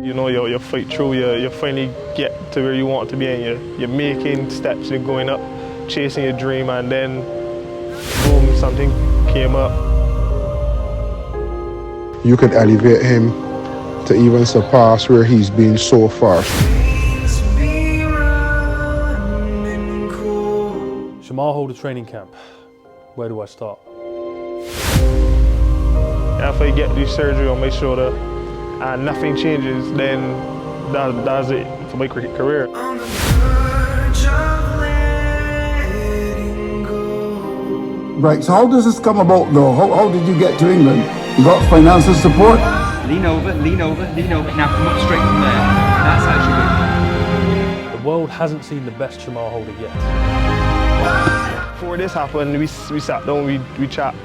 You know, you fight through, you finally get to where you want to be, and you're making steps, you're going up, chasing your dream, and then boom, something came up. You could elevate him to even surpass where he's been so far. Chemar Holder training camp. Where do I start? After you get the surgery on my shoulder and nothing changes, then that's it for my cricket career. Right, so how does this come about though? How did you get to England? You got financial support? Lean over, lean over, lean over. Now come up straight from there. That's how you do it. The world hasn't seen the best Chemar Holder yet. Before this happened, we sat down, we chat.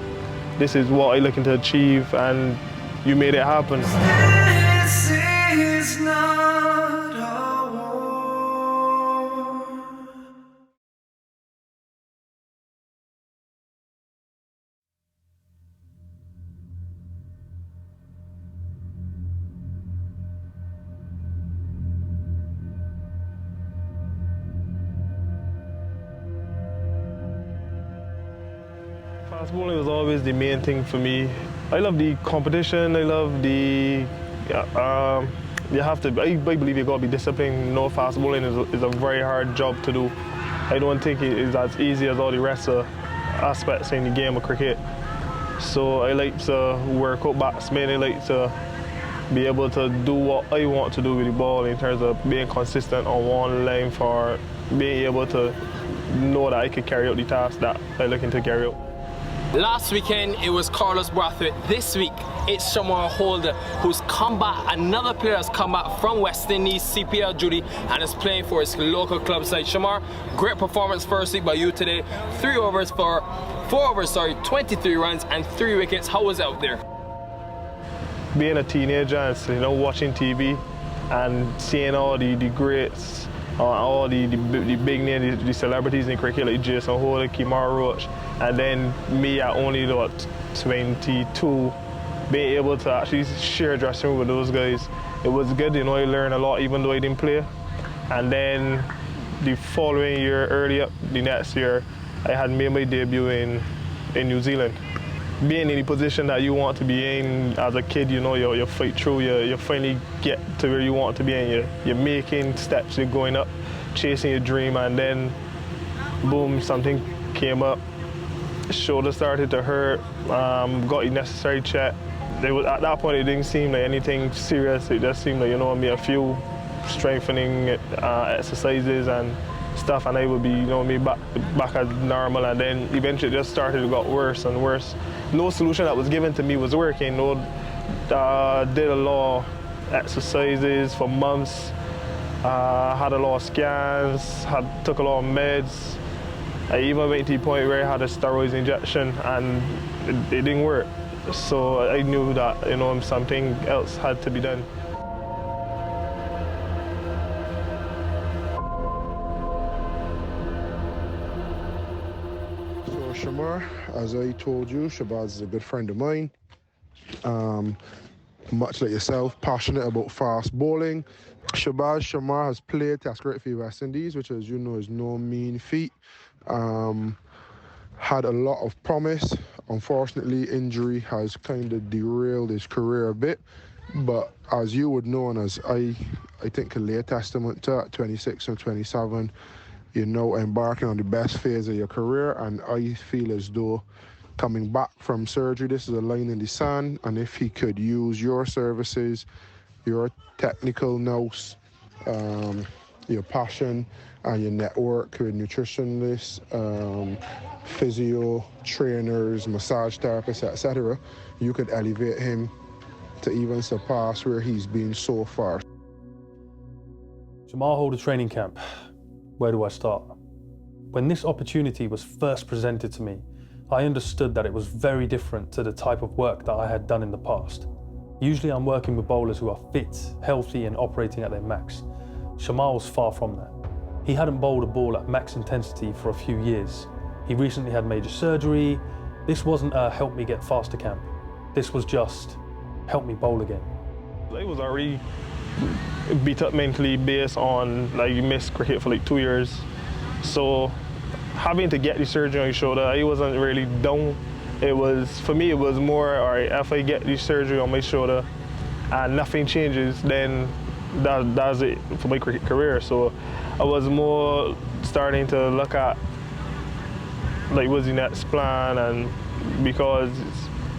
This is what I'm looking to achieve, and you made it happen. This is not a war. Fast bowling was always the main thing for me. I love the competition, I love the, you have to, I believe you gotta be disciplined. No, fast bowling is a very hard job to do. I don't think it is as easy as all the rest of aspects in the game of cricket. So I like to work out batsmen, I like to be able to do what I want to do with the ball in terms of being consistent on one line, for being able to know that I could carry out the task that I'm looking to carry out. Last weekend, it was Carlos Brathwaite. This week, it's Chemar Holder, who's come back. Another player has come back from West Indies, CPL duty, and is playing for his local club side. Chemar, great performance first week by you today. 23 runs and 3 wickets. How was it out there? Being a teenager and watching TV and seeing all the greats, all the big names, the celebrities in cricket like Jason Holder, Chemar Roach, and then me at only 22, being able to actually share a dressing room with those guys. It was good, I learned a lot even though I didn't play. And then the following year, early up the next year, I had made my debut in New Zealand. Being in the position that you want to be in as a kid, you fight through, you finally get to where you want to be, and you're making steps, you're going up, chasing your dream, and then boom, something came up. Shoulder started to hurt, got the necessary check. At that point, it didn't seem like anything serious. It just seemed like, a few strengthening exercises and stuff, and I would be, back as normal. And then eventually it just started to get worse and worse. No solution that was given to me was working. Did a lot of exercises for months, had a lot of scans, took a lot of meds. I even went to the point where I had a steroids injection, and it didn't work. So I knew that something else had to be done. So Chemar, as I told you, Shabazz is a good friend of mine. Much like yourself, passionate about fast bowling. Chemar has played Test cricket for West Indies, which, as you know, is no mean feat. Had a lot of promise. Unfortunately, injury has kind of derailed his career a bit. But as you would know, and as I think can lay a testament to, at 26 and 27, embarking on the best phase of your career. And I feel as though coming back from surgery, this is a line in the sand. And if he could use your services, your technical nous, your passion, and your network with nutritionists, physio, trainers, massage therapists, etc., you could elevate him to even surpass where he's been so far. Chemar Holder training camp. Where do I start? When this opportunity was first presented to me, I understood that it was very different to the type of work that I had done in the past. Usually I'm working with bowlers who are fit, healthy, and operating at their max. Chemar was far from that. He hadn't bowled a ball at max intensity for a few years. He recently had major surgery. This wasn't a help me get faster camp. This was just help me bowl again. I was already beat up mentally based on like you missed cricket for like 2 years. So having to get the surgery on your shoulder, I wasn't really down. It was, for me, it was more, all right, if I get the surgery on my shoulder and nothing changes, then that's it for my cricket career. So I was more starting to look at like what's the next plan, and because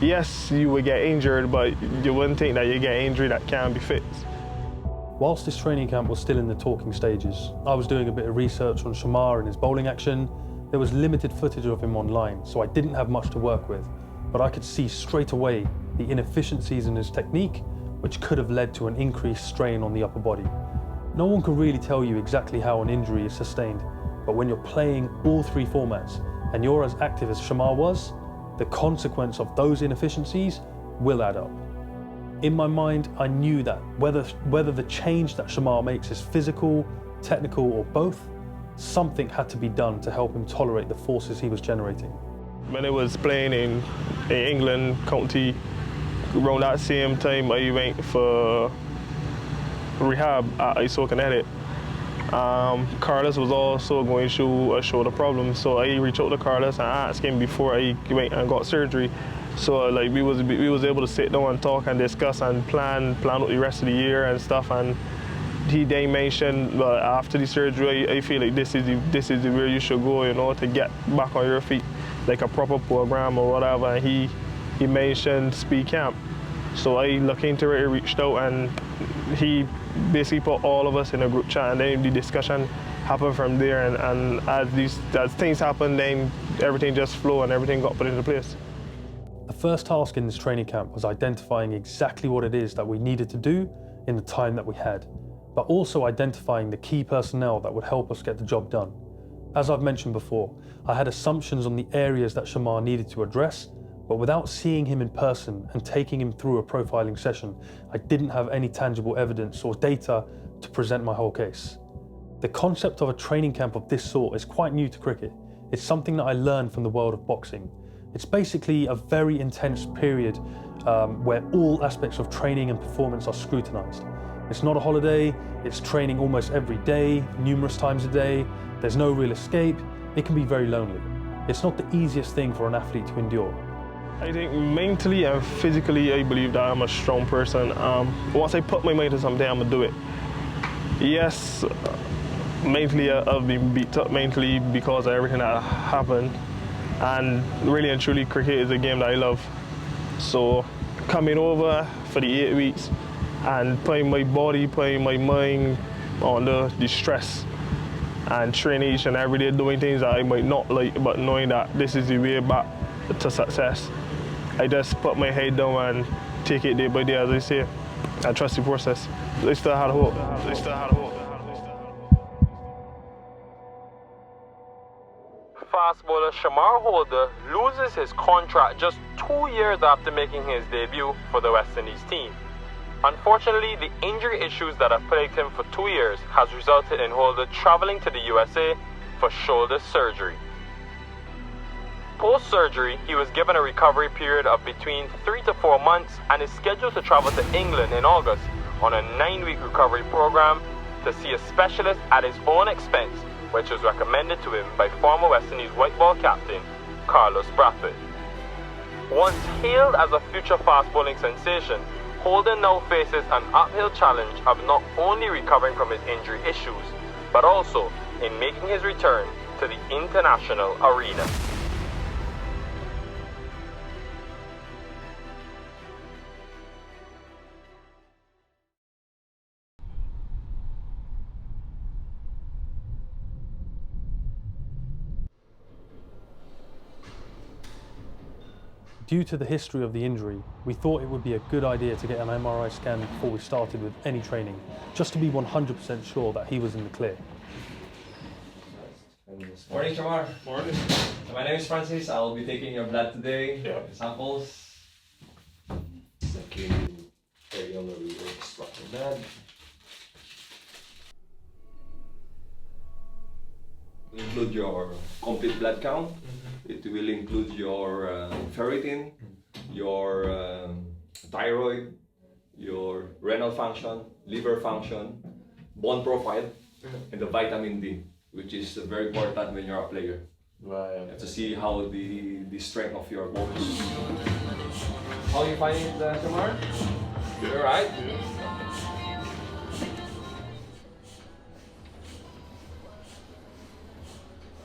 yes, you would get injured, but you wouldn't think that you get injury that can be fixed. Whilst this training camp was still in the talking stages, I was doing a bit of research on Chemar and his bowling action. There was limited footage of him online, so I didn't have much to work with, but I could see straight away the inefficiencies in his technique, which could have led to an increased strain on the upper body. No one can really tell you exactly how an injury is sustained, but when you're playing all 3 formats and you're as active as Chemar was, the consequence of those inefficiencies will add up. In my mind, I knew that whether the change that Chemar makes is physical, technical, or both, something had to be done to help him tolerate the forces he was generating. When I was playing in England county, around that same time I went for rehab at ISO Connecticut. Carlos was also going through a shoulder problem, so I reached out to Carlos and asked him before I went and got surgery. So like we was able to sit down and talk and discuss and plan out the rest of the year and stuff. And he then mentioned, well, after the surgery, I feel like this is the way you should go, you know, to get back on your feet, like a proper program or whatever. And he mentioned SpeedCamp. So I looked into it, reached out, and he basically put all of us in a group chat, and then the discussion happened from there. And as things happened, then everything just flowed and everything got put into place. The first task in this training camp was identifying exactly what it is that we needed to do in the time that we had, but also identifying the key personnel that would help us get the job done. As I've mentioned before, I had assumptions on the areas that Chemar needed to address, but without seeing him in person and taking him through a profiling session, I didn't have any tangible evidence or data to present my whole case. The concept of a training camp of this sort is quite new to cricket. It's something that I learned from the world of boxing. It's basically a very intense period where all aspects of training and performance are scrutinized. It's not a holiday, it's training almost every day, numerous times a day. There's no real escape. It can be very lonely. It's not the easiest thing for an athlete to endure. I think mentally and physically, I believe that I'm a strong person. Once I put my mind to something, I'm gonna do it. Yes, mentally I've been beat up mentally because of everything that happened. And really and truly, cricket is a game that I love. So coming over for the 8 weeks and putting my body, putting my mind under the stress and training each and every day, doing things that I might not like, but knowing that this is the way back to success. I just put my head down and take it day by day, as I say, and trust the process. I still had hope. I still had hope. Fast bowler Chemar Holder loses his contract just 2 years after making his debut for the West Indies team. Unfortunately, the injury issues that have plagued him for 2 years has resulted in Holder traveling to the USA for shoulder surgery. Post-surgery, he was given a recovery period of between 3 to 4 months and is scheduled to travel to England in August on a 9-week recovery program to see a specialist at his own expense, which was recommended to him by former West Indies white ball captain Carlos Brathwaite. Once hailed as a future fast bowling sensation, Holder now faces an uphill challenge of not only recovering from his injury issues, but also in making his return to the international arena. Due to the history of the injury, we thought it would be a good idea to get an MRI scan before we started with any training, just to be 100% sure that he was in the clear. Morning, Chemar. Morning. My name is Francis. I will be taking your blood today. Samples. Okay, carry on the extract the blood. Include your complete blood count. It will include your ferritin, your thyroid, your renal function, liver function, bone profile, and the vitamin D, which is very important when you're a player. Right. To see how the strength of your bones. How you finding it, Chemar? You're right.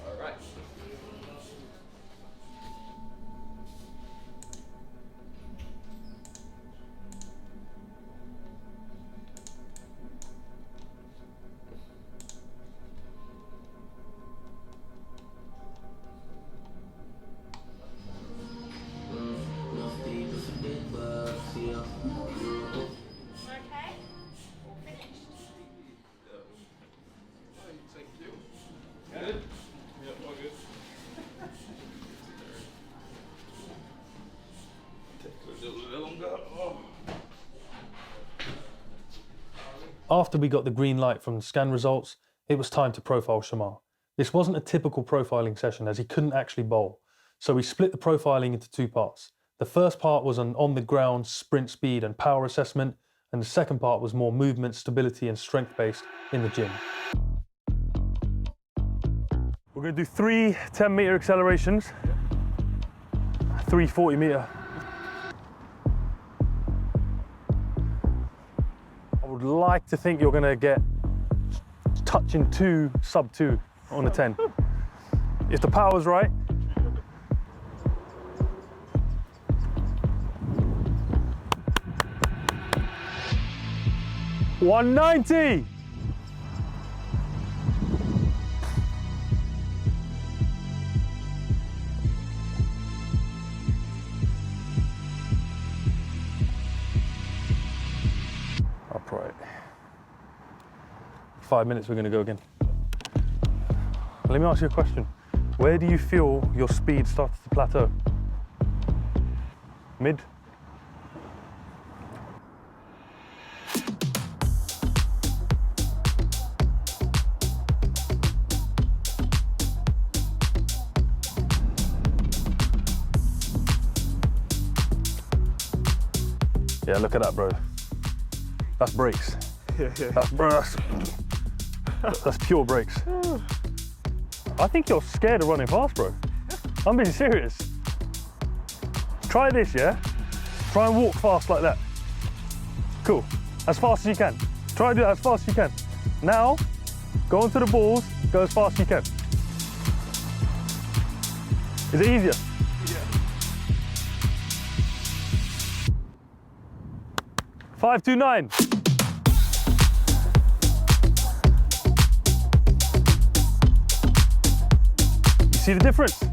All right. After we got the green light from the scan results, it was time to profile Chemar. This wasn't a typical profiling session as he couldn't actually bowl. So we split the profiling into two parts. The first part was an on-the-ground sprint speed and power assessment, and the second part was more movement, stability and strength-based in the gym. We're going to do 3 10-meter accelerations, 3 40-meter. I would like to think you're going to get touching 2, sub 2 on the 10. If the power's right. $190. Upright. 5 minutes, we're going to go again. Let me ask you a question. Where do you feel your speed starts to plateau? Mid? Yeah, look at that, bro. That's brakes. That's pure brakes. I think you're scared of running fast, bro. I'm being serious. Try this, yeah? Try and walk fast like that. Cool. As fast as you can. Try and do that as fast as you can. Now, go onto the balls, go as fast as you can. Is it easier? Yeah. 529. See the difference?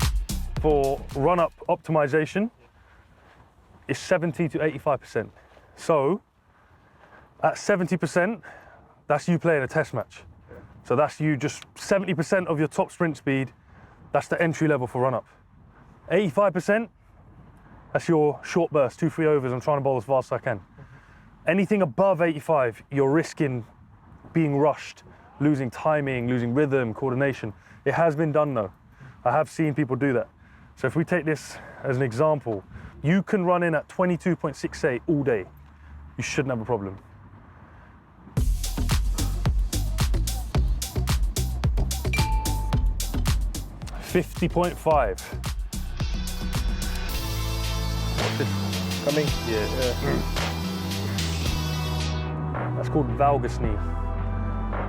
For run-up optimization, is 70 to 85%. So, at 70%, that's you playing a test match. So that's you just 70% of your top sprint speed, that's the entry level for run-up. 85%, that's your short burst, 2-3 overs, I'm trying to bowl as fast as I can. Anything above 85, you're risking being rushed, losing timing, losing rhythm, coordination. It has been done though. I have seen people do that. So if we take this as an example, you can run in at 22.68 all day. You shouldn't have a problem. $50.5. Coming? Yeah. That's called valgus knee.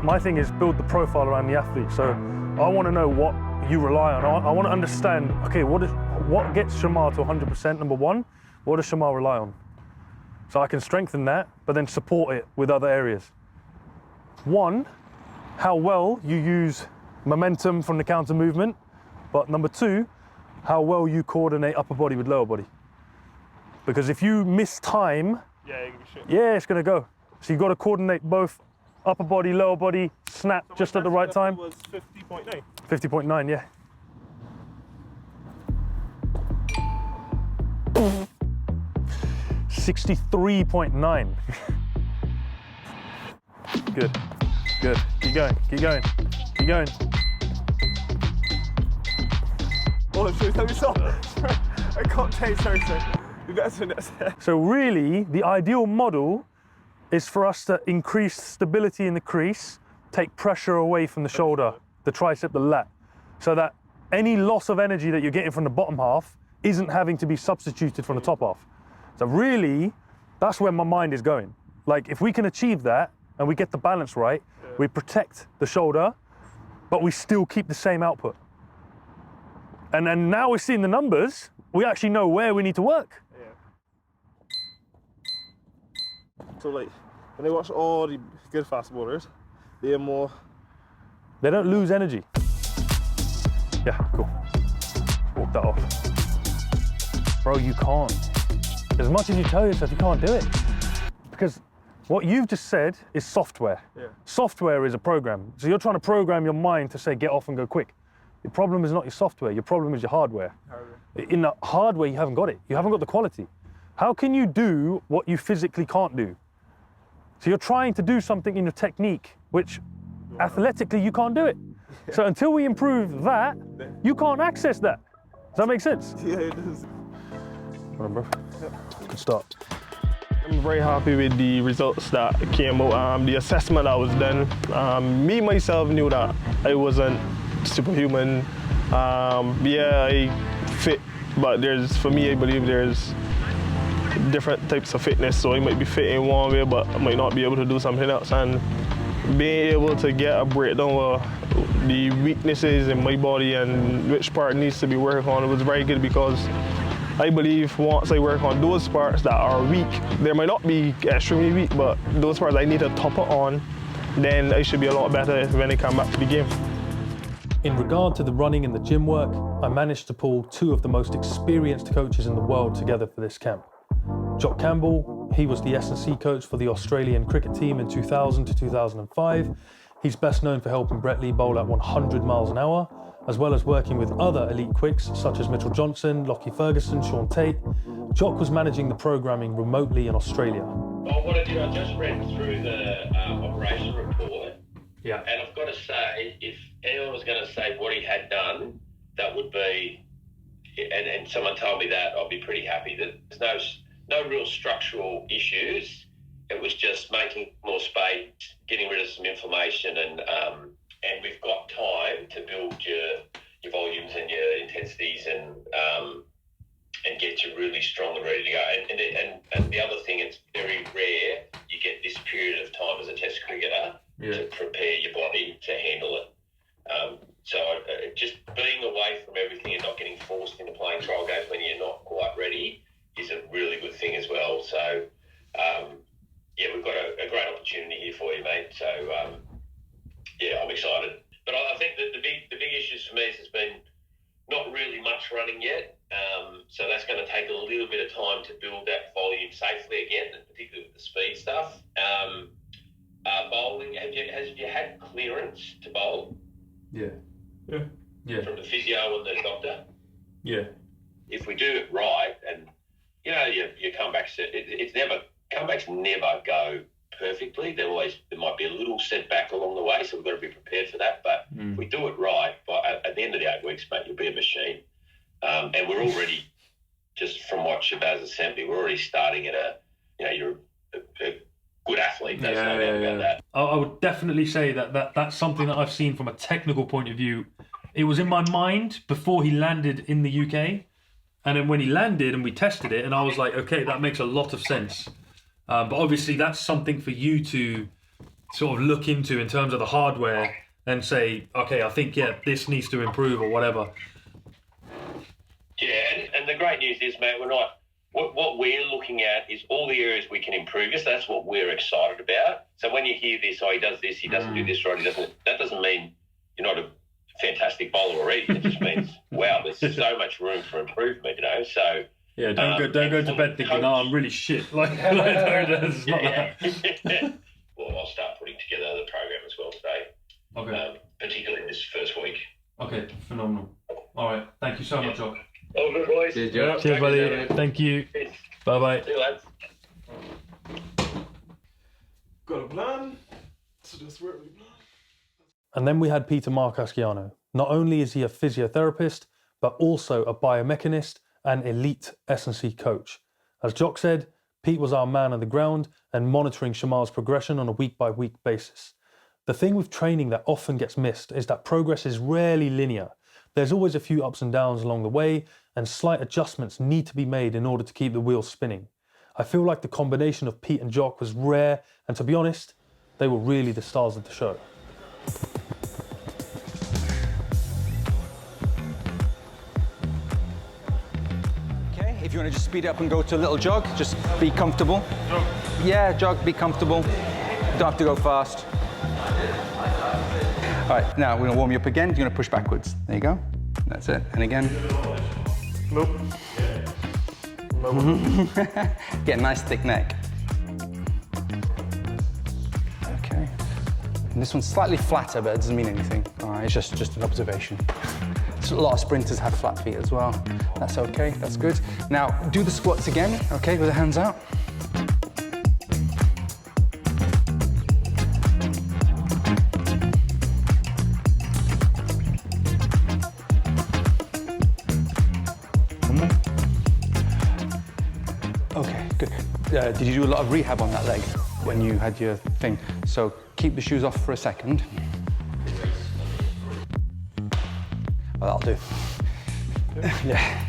My thing is build the profile around the athlete. So I want to know what you rely on. I want to understand, okay, what gets Chemar to 100%, number one? What does Chemar rely on? So I can strengthen that, but then support it with other areas. One, how well you use momentum from the counter movement, but number two, how well you coordinate upper body with lower body. Because if you miss time, yeah, it's going to go. So you've got to coordinate both upper body, lower body, snap so just at the right time. Was 50.9. 50.9, yeah. $63.9. Good, good. Keep going, keep going, keep going. Oh, let me stop. I can't take, sorry. So really, the ideal model is for us to increase stability in the crease, take pressure away from the shoulder, the tricep, the lat, so that any loss of energy that you're getting from the bottom half isn't having to be substituted from the top half. So really, that's where my mind is going. Like, if we can achieve that and we get the balance right, we protect the shoulder, but we still keep the same output. And then now we're seeing the numbers, we actually know where we need to work. So like, when I watch all the good fast bowlers, they don't lose energy. Yeah, cool. Walk that off. Bro, you can't. As much as you tell yourself, you can't do it. Because what you've just said is software. Yeah. Software is a program. So you're trying to program your mind to say, get off and go quick. The problem is not your software, your problem is your hardware. In the hardware, you haven't got it. You haven't got the quality. How can you do what you physically can't do? So you're trying to do something in your technique, which athletically you can't do it. So until we improve that, you can't access that. Does that make sense? Yeah, it does. Well done, bro. Good start. I'm very happy with the results that came out. The assessment that was done. Me, myself, knew that I wasn't superhuman. Yeah, I fit, but for me, I believe there's different types of fitness. So I might be fit in one way, but I might not be able to do something else. And being able to get a breakdown of the weaknesses in my body and which part needs to be worked on, it was very good, because I believe once I work on those parts that are weak, they might not be extremely weak, but those parts I need to top it on, then I should be a lot better when I come back to the game. In regard to the running and the gym work, I managed to pull two of the most experienced coaches in the world together for this camp. Jock Campbell, he was the S&C coach for the Australian cricket team in 2000 to 2005. He's best known for helping Brett Lee bowl at 100 miles an hour, as well as working with other elite quicks such as Mitchell Johnson, Lockie Ferguson, Sean Tate. Jock was managing the programming remotely in Australia. Well, what I did, I just read through the operation report. Yeah. And I've got to say, if anyone was going to say what he had done, that would be, and someone told me that, I'll be pretty happy. That there's no real structural issues. It was just making more space, getting rid of some inflammation, and we've got time to build your volumes and your intensities and get you really strong and ready to go. And the other thing, it's very rare you get this period of time as a test cricketer to prepare your body to handle it. So just being away from everything and not getting forced into playing trial games when you're not quite ready is a really good thing as well. So we've got a great opportunity here for you, mate. So I'm excited. But I think that the big issues for me has been not really much running yet. So that's going to take a little bit of time to build that volume safely again, and particularly with the speed stuff. Bowling, have you had clearance to bowl? Yeah. From the physio and the doctor? Yeah. If we do it right, and your comebacks, comebacks never go perfectly. There might be a little setback along the way, so we've got to be prepared for that. But if we do it right, at the end of the 8 weeks, mate, you'll be a machine. And we're already, just from what Shabazz has sent me, we're already starting at you're a good athlete. There's no doubt about that. I would definitely say that's something that I've seen from a technical point of view. It was in my mind before he landed in the UK. And then when he landed and we tested it, and I was like, okay, that makes a lot of sense. But obviously that's something for you to sort of look into in terms of the hardware and say, okay, I think, this needs to improve or whatever. Yeah, and the great news is, mate, what we're looking at is all the areas we can improve. So that's what we're excited about. So when you hear this, he does this, he doesn't do this right, that doesn't mean you're not a fantastic bowler already. It just means, wow, there's so much room for improvement, So yeah, don't go to bed thinking, I'm really shit. It's not that. Well, I'll start putting together the program as well today. Okay. Particularly in this first week. Okay, phenomenal. All right, thank you so much, Jock. All good, boys. Cheers, Jock. Cheers, buddy. Thank you. Bye-bye. See you, lads. Got a plan, so just work with the plan. And then we had Peter Marcasciano. Not only is he a physiotherapist, but also a biomechanist and elite S&C coach. As Jock said, Pete was our man on the ground and monitoring Chemar's progression on a week-by-week basis. The thing with training that often gets missed is that progress is rarely linear. There's always a few ups and downs along the way, and slight adjustments need to be made in order to keep the wheels spinning. I feel like the combination of Pete and Jock was rare, and to be honest, they were really the stars of the show. Okay, if you want to just speed up and go to a little jog, just be comfortable. Jog. Yeah, jog, be comfortable. Don't have to go fast. All right, now we're gonna warm you up again. You're gonna push backwards. There you go. That's it. And again. Nope. Get a nice thick neck. Okay. And this one's slightly flatter, but it doesn't mean anything. All right, it's just an observation. A lot of sprinters have flat feet as well. That's okay, that's good. Now, do the squats again, okay, with the hands out. Okay, good. Did you do a lot of rehab on that leg when you had your thing? So keep the shoes off for a second. Well, that'll do. Yeah.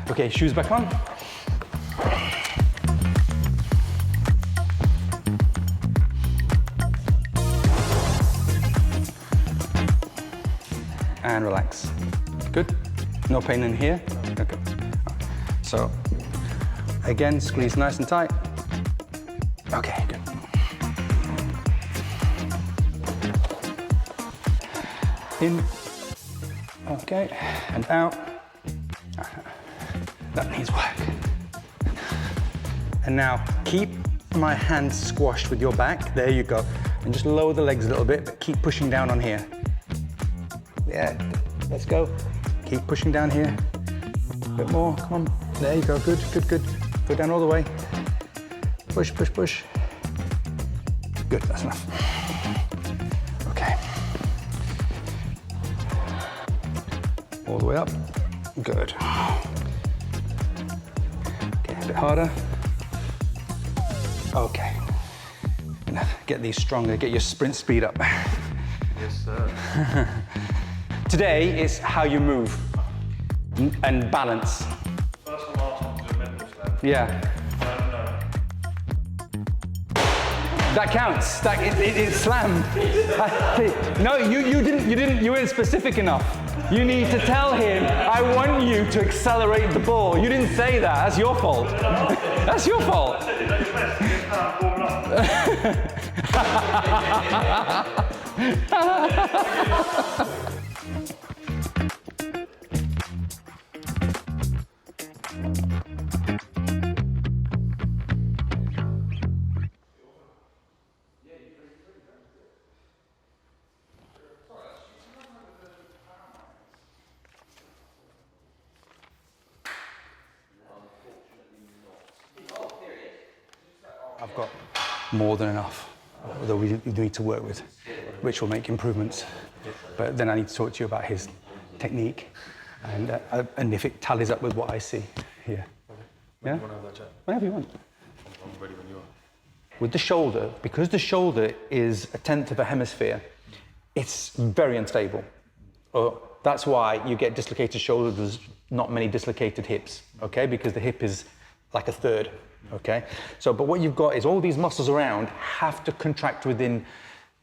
Okay, shoes back on. And relax. Good. No pain in here. Okay. So, again, squeeze nice and tight. Okay, good. In. Okay, and out. That needs work. And now keep my hands squashed with your back. There you go. And just lower the legs a little bit, but keep pushing down on here. Yeah, let's go. Keep pushing down here. A bit more, come on. There you go, good, good, good. Go down all the way. Push, push, push. Good, that's enough. Okay. All the way up. Good. Okay, a bit harder. Okay. Get these stronger, get your sprint speed up. Yes, sir. Today is how you move and balance. First and last one is a mental slam. Yeah. No. That counts. That it's slammed. No, you weren't specific enough. You need to tell him, I want you to accelerate the ball. You didn't say that. That's your fault. That's your fault. I've got more than enough, although we need to work with, which will make improvements. But then I need to talk to you about his technique and if it tallies up with what I see here. Yeah? Whenever you want. I'm ready when you are. With the shoulder, because the shoulder is a tenth of a hemisphere, it's very unstable. That's why you get dislocated shoulders, there's not many dislocated hips, okay? Because the hip is like a third, okay? So, but what you've got is all these muscles around have to contract within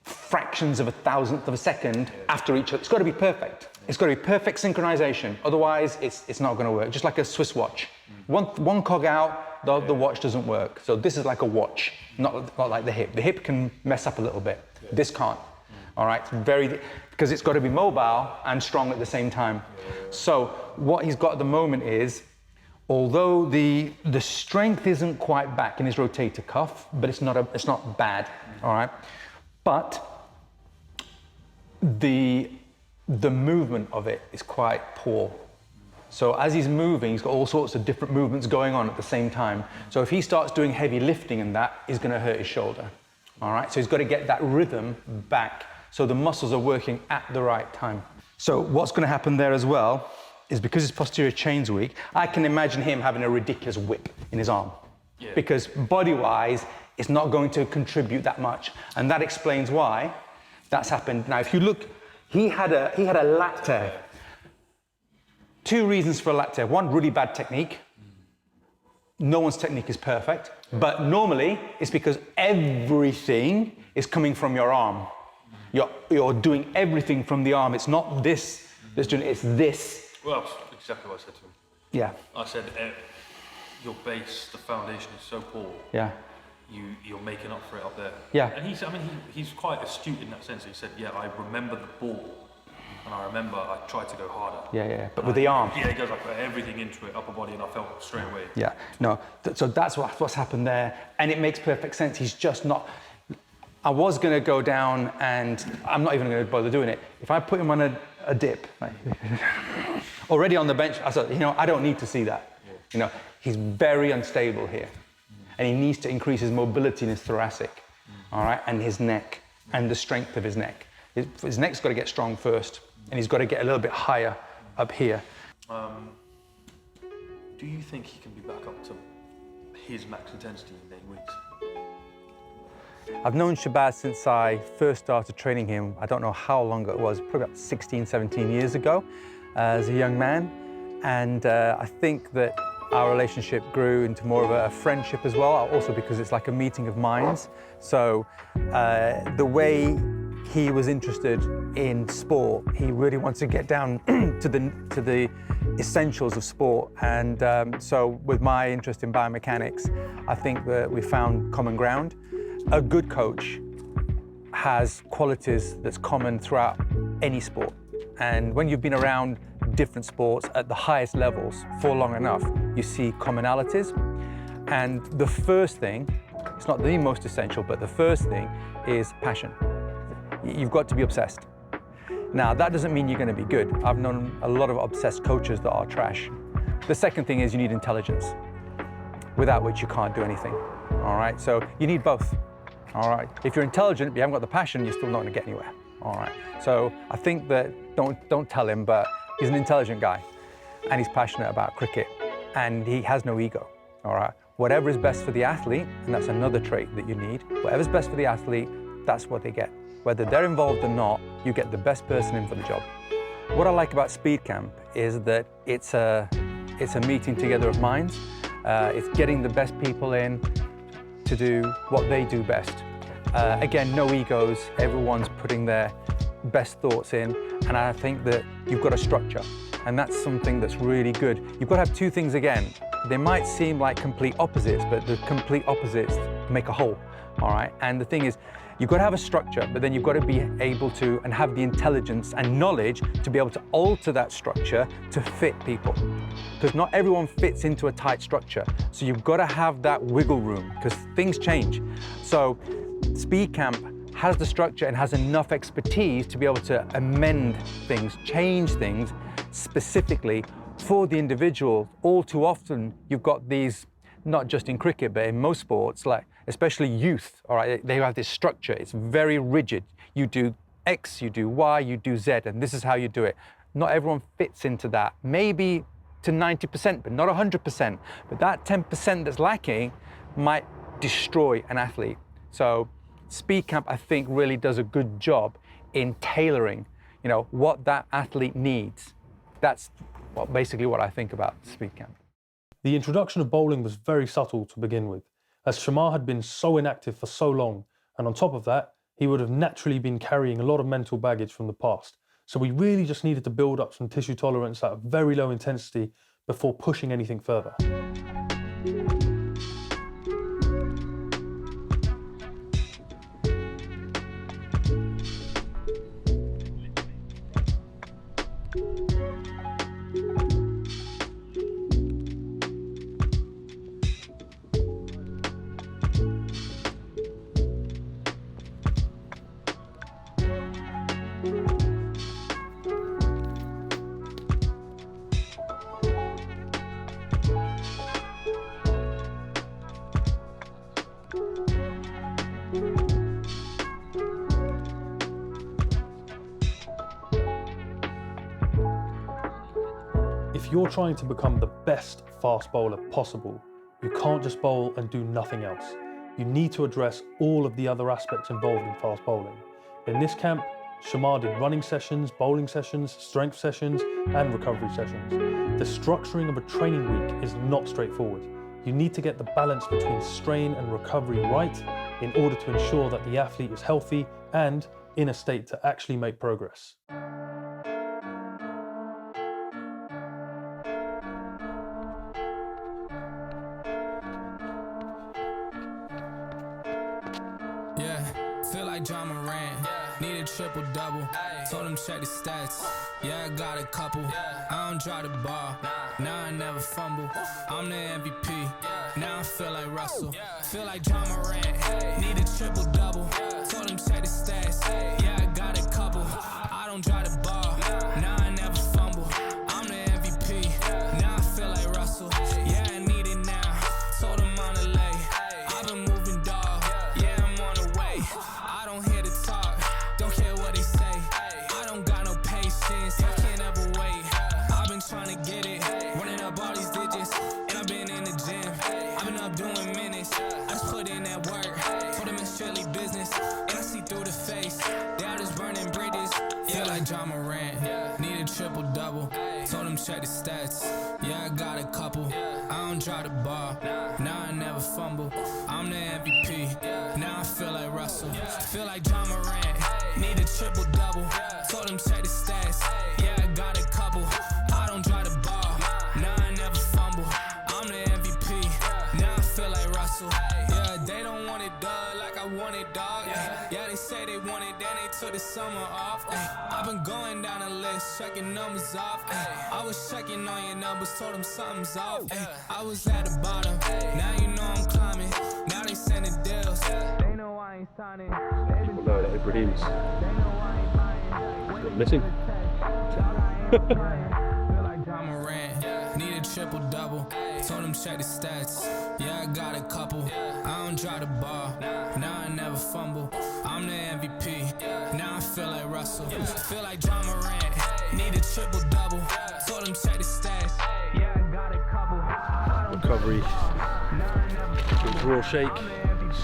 fractions of a thousandth of a second after each other. It's got to be perfect. It's got to be perfect synchronization. Otherwise, it's not going to work. Just like a Swiss watch. One cog out, the watch doesn't work. So this is like a watch, not like the hip. The hip can mess up a little bit. This can't. All right, because it's got to be mobile and strong at the same time. So what he's got at the moment is, although the strength isn't quite back in his rotator cuff, but it's not bad. All right, but the movement of it is quite poor. So as he's moving, he's got all sorts of different movements going on at the same time. So if he starts doing heavy lifting and that, he's going to hurt his shoulder. All right, so he's got to get that rhythm back so the muscles are working at the right time. So what's going to happen there as well is because his posterior chain's weak, I can imagine him having a ridiculous whip in his arm. because body-wise, it's not going to contribute that much. And that explains why that's happened. Now, if you look, he had a lat tear. 2 reasons for a lat tear. 1, really bad technique. No one's technique is perfect, but normally it's because everything is coming from your arm. You're doing everything from the arm. It's not this that's doing it, it's this. Well, that's exactly what I said to him. Yeah. I said, your base, the foundation is so poor. Yeah. You're making up for it up there. Yeah. And he's quite astute in that sense. He said, yeah, I remember the ball, and I remember I tried to go harder. Yeah. But with the arm. Yeah, he goes, I put everything into it, upper body, and I felt straight away. Yeah. No. So that's what's happened there, and it makes perfect sense. He's just not. I was going to go down, and I'm not even going to bother doing it. If I put him on a dip, like, already on the bench, I said, I don't need to see that. Yeah. He's very unstable here, and he needs to increase his mobility in his thoracic, all right, and his neck, and the strength of his neck. His neck's got to get strong first, and he's got to get a little bit higher up here. Do you think he can be back up to his max intensity in 8 weeks? I've known Shabazz since I first started training him. I don't know how long it was, probably about 16, 17 years ago as a young man. And I think that our relationship grew into more of a friendship as well, also because it's like a meeting of minds. So the way he was interested in sport, he really wants to get down to the essentials of sport. And so with my interest in biomechanics, I think that we found common ground. A good coach has qualities that's common throughout any sport. And when you've been around different sports at the highest levels for long enough, you see commonalities. And the first thing, it's not the most essential, but the first thing is passion. You've got to be obsessed. Now, that doesn't mean you're going to be good. I've known a lot of obsessed coaches that are trash. The second thing is you need intelligence, without which you can't do anything. All right, so you need both. All right, if you're intelligent, but you haven't got the passion, you're still not going to get anywhere. All right, so I think that don't tell him, but he's an intelligent guy, and he's passionate about cricket, and he has no ego. All right, whatever is best for the athlete, and that's another trait that you need. Whatever's best for the athlete, that's what they get. Whether they're involved or not, you get the best person in for the job. What I like about SpeedCamp is that it's a meeting together of minds. It's getting the best people in to do what they do best. Again, no egos, everyone's putting their best thoughts in, and I think that you've got a structure, and that's something that's really good. You've got to have 2 things again. They might seem like complete opposites, but the complete opposites make a whole, all right? And the thing is, you've got to have a structure, but then you've got to be able to, and have the intelligence and knowledge to be able to alter that structure to fit people. Because not everyone fits into a tight structure. So you've got to have that wiggle room, because things change. So SpeedCamp has the structure and has enough expertise to be able to amend things, change things specifically for the individual. All too often, you've got these, not just in cricket, but in most sports, like especially youth, all right, they have this structure. It's very rigid. You do X, you do Y, you do Z, and this is how you do it. Not everyone fits into that. Maybe to 90%, but not 100%. But that 10% that's lacking might destroy an athlete. So SpeedCamp, I think, really does a good job in tailoring, what that athlete needs. That's basically what I think about SpeedCamp. The introduction of bowling was very subtle to begin with, as Chemar had been so inactive for so long, and on top of that, he would have naturally been carrying a lot of mental baggage from the past. So we really just needed to build up some tissue tolerance at a very low intensity before pushing anything further. If you're trying to become the best fast bowler possible, You can't just bowl and do nothing else. You need to address all of the other aspects involved in fast bowling. In this camp, Chemar did running sessions, bowling sessions, strength sessions, and recovery sessions. The structuring of a training week is not straightforward. You need to get the balance between strain and recovery right in order to ensure that the athlete is healthy and in a state to actually make progress. Feel like John Moran, need a triple-double, told him check the stats, yeah I got a couple, I don't drop the ball, now I never fumble, I'm the MVP, now I feel like Russell, feel like John Moran, need a triple-double, told him check the stats, yeah I got a couple, I don't drop the ball, now I never fumble, I'm the MVP, now I feel like Russell, yeah I need it now, told him on the lay, I've been moving dog, yeah I'm on the way, I don't hear the talk, don't care what they say, I don't got no patience, I can't ever wait, I've been trying to get it, running up all these digits, and I've been in the gym, I've been up doing minutes, I just put in that work, told them it's strictly business, and I see through the face, they all just burning bridges, feel like John Moran, need a triple-double, told him check the stats, yeah I got a couple, I don't drop the ball, now I never fumble, I'm the MVP, now I feel like Russell, feel like John Moran, need a triple-double, told him check the stats, yeah I got a couple, I don't drop the ball, now I never fumble, I'm the MVP, now I feel like Russell, yeah they don't want it done like I want it dog, yeah they say they want it, then they took the summer off, I've been going down the list, checking numbers off, I was checking on your numbers, told them something's off, I was at the bottom, now you know I'm climbing, now they sending deals, they know I ain't signing, People know that Ibrahim's still missing. feel like John Moran, need a triple-double, told him check the stats, yeah I got a couple, I don't drop the ball, now I never fumble, I'm the MVP, now I feel like Russell, feel like John Moran, need a triple-double, told him check the stats, yeah I got a couple, I don't Recovery, raw shake,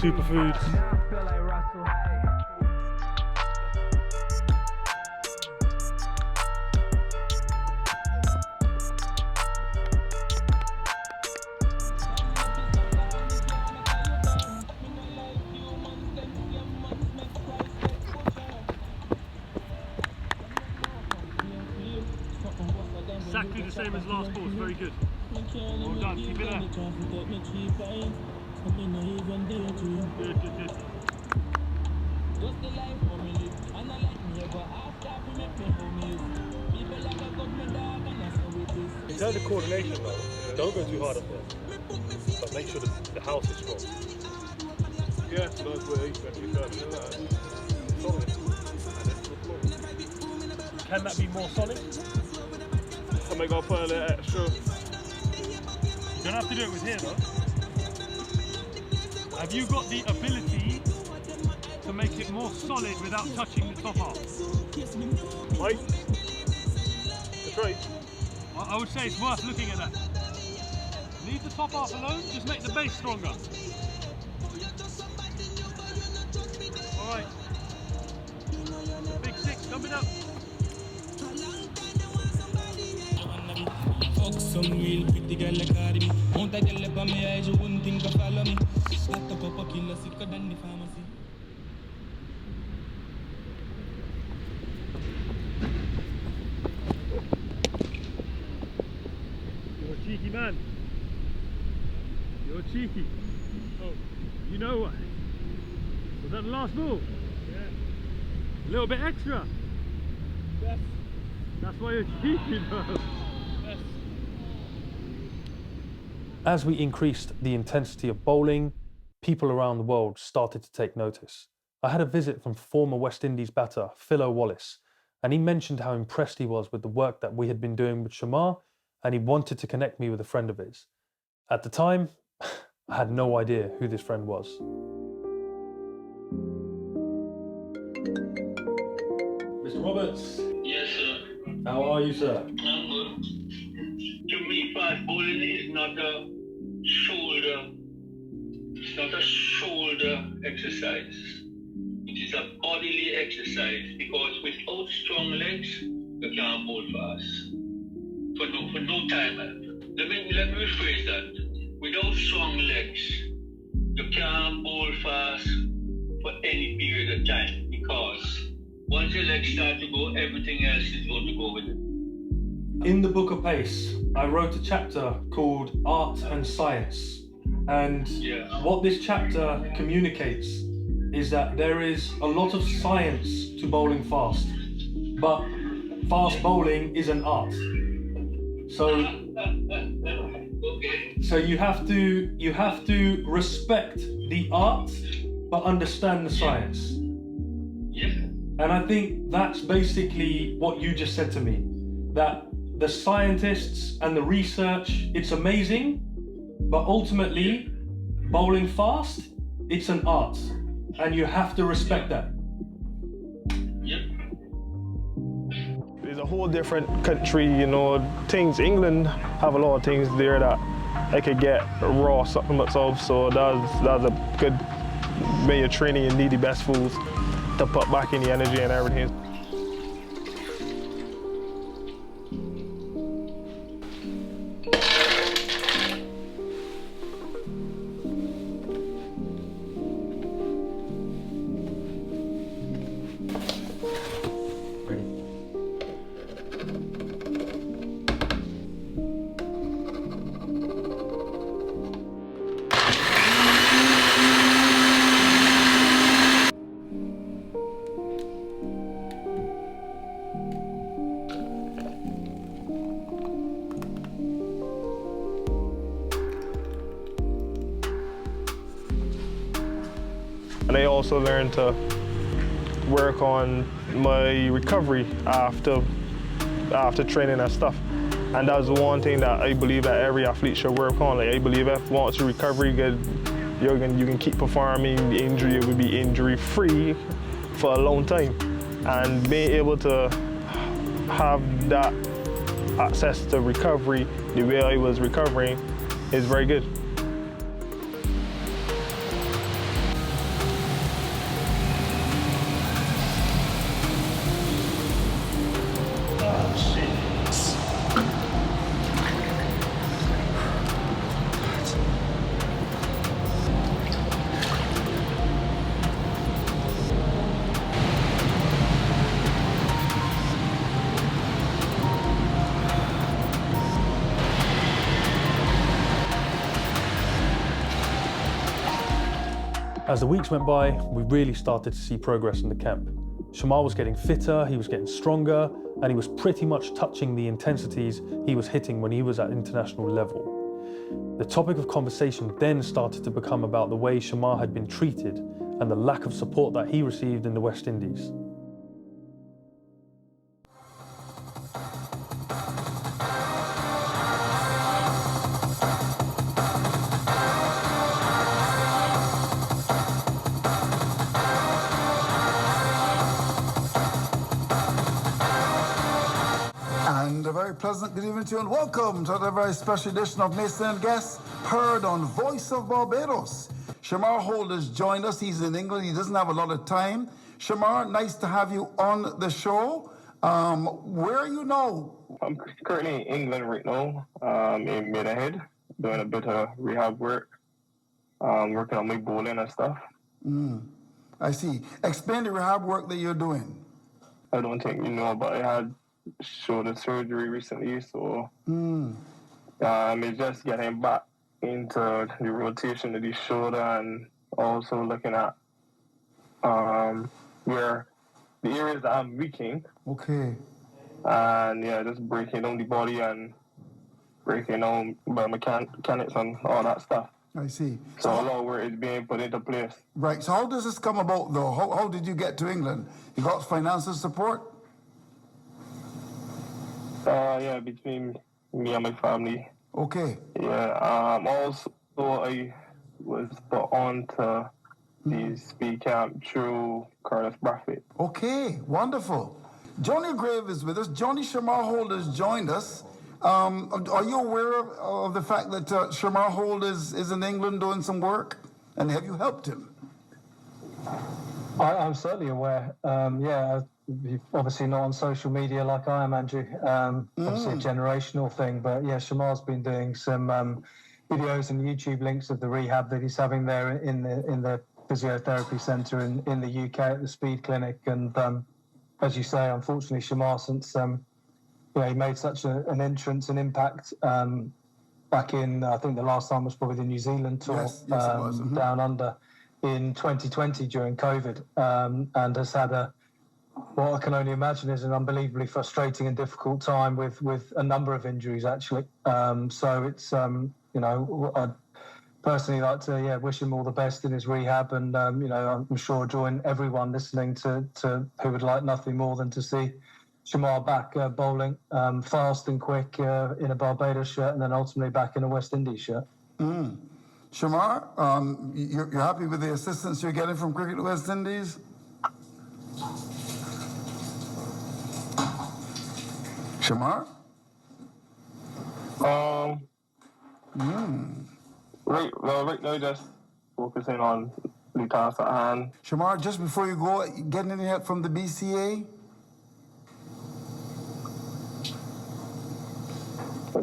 superfoods. feel like Russell. Exactly the same as last ball, it's very good. Well done, keep it there. Good. In terms of coordination though, don't go too hard up there. But make sure the house is strong. Yeah, so that's what I expected. Solid. Can that be more solid? I might go put a little extra. You don't have to do it with here though. Have you got the ability to make it more solid without touching the top half? Right? That's right. I would say it's worth looking at that. Leave the top half alone, just make the base stronger. Alright. Big six, coming up. Some real pretty girl like Cardi. Won't I tell about me eyes, you wouldn't think of follow me. Not a couple killers sicker than the pharmacy. You're a cheeky man. You're cheeky. Oh, you know what? Was that the last ball? Yeah. A little bit extra. Yes. That's why you're cheeky, bro. Yes. As we increased the intensity of bowling, people around the world started to take notice. I had a visit from former West Indies batter Philo Wallace, and he mentioned how impressed he was with the work that we had been doing with Chemar, and he wanted to connect me with a friend of his. At the time, I had no idea who this friend was. Mr. Roberts. Yes, sir. How are you, sir? I'm good. To me, fast bowling is not a shoulder not a shoulder exercise. It is a bodily exercise because without strong legs, you can't hold fast. For no time. Let me rephrase that. Without strong legs, you can't bowl fast for any period of time because once your legs start to go, everything else is going to go with it. In the book of Pace, I wrote a chapter called Art and Science. And what this chapter communicates is that there is a lot of science to bowling fast, but fast bowling is an art. So you have to respect the art, but understand the science. And I think that's basically what you just said to me, that the scientists and the research, it's amazing, but ultimately, bowling fast, it's an art, and you have to respect that. It's a whole different country, you know, things. England have a lot of things there that I could get raw supplements of, so that's a good way of training. You need the best foods to put back in the energy and everything. And I also learned to work on my recovery after training and stuff. And that's one thing that I believe that every athlete should work on. Like, I believe if once your recovery good, you can keep performing. The injury will be injury-free for a long time. And being able to have that access to recovery the way I was recovering is very good. As the weeks went by, we really started to see progress in the camp. Chemar was getting fitter, he was getting stronger, and he was pretty much touching the intensities he was hitting when he was at international level. The topic of conversation then started to become about the way Chemar had been treated and the lack of support that he received in the West Indies. Pleasant good evening to you and welcome to the very special edition of Mason and Guests, heard on Voice of Barbados. Chemar Holder's joined us. He's in England. He doesn't have a lot of time. Chemar, nice to have you on the show. Where are you now? I'm currently in England right now, in Maidenhead, doing a bit of rehab work, working on my bowling and stuff. I see. Explain the rehab work that you're doing. I don't think you know, but I had shoulder surgery recently, so it's just getting back into the rotation of the shoulder and also looking at where the areas that I'm weakening. Okay. And just breaking down the body and breaking down biomechanics and all that stuff. I see. So a lot of work is being put into place. Right. So how does this come about, though? How did you get to England? You got financial support? Between me and my family. Okay. Also, I was put on to the SpeedCamp through Brathwaite. Okay, wonderful. Johnny Grave is with us. Johnny Chemar Holder has joined us. Are you aware of the fact that Chemar Holder is in England doing some work? And have you helped him? I'm certainly aware. You've obviously not on social media like I am, Andrew. Obviously a generational thing, but yeah, Chemar's been doing some videos and YouTube links of the rehab that he's having there in the physiotherapy centre in the UK at the Speed Clinic. And as you say, unfortunately, Chemar, since he made such an entrance and impact back in, I think the last time was probably the New Zealand tour, yes, it was. down under in 2020 during COVID, and has had what I can only imagine is an unbelievably frustrating and difficult time with a number of injuries, actually. So it's, I'd personally like to wish him all the best in his rehab, and I'm sure join everyone listening to who would like nothing more than to see Chemar back bowling fast and quick in a Barbados shirt, and then ultimately back in a West Indies shirt. Chemar, you're happy with the assistance you're getting from Cricket West Indies? Chemar? Right now, just focusing on the task at hand. Chemar, just before you go, getting any help from the BCA?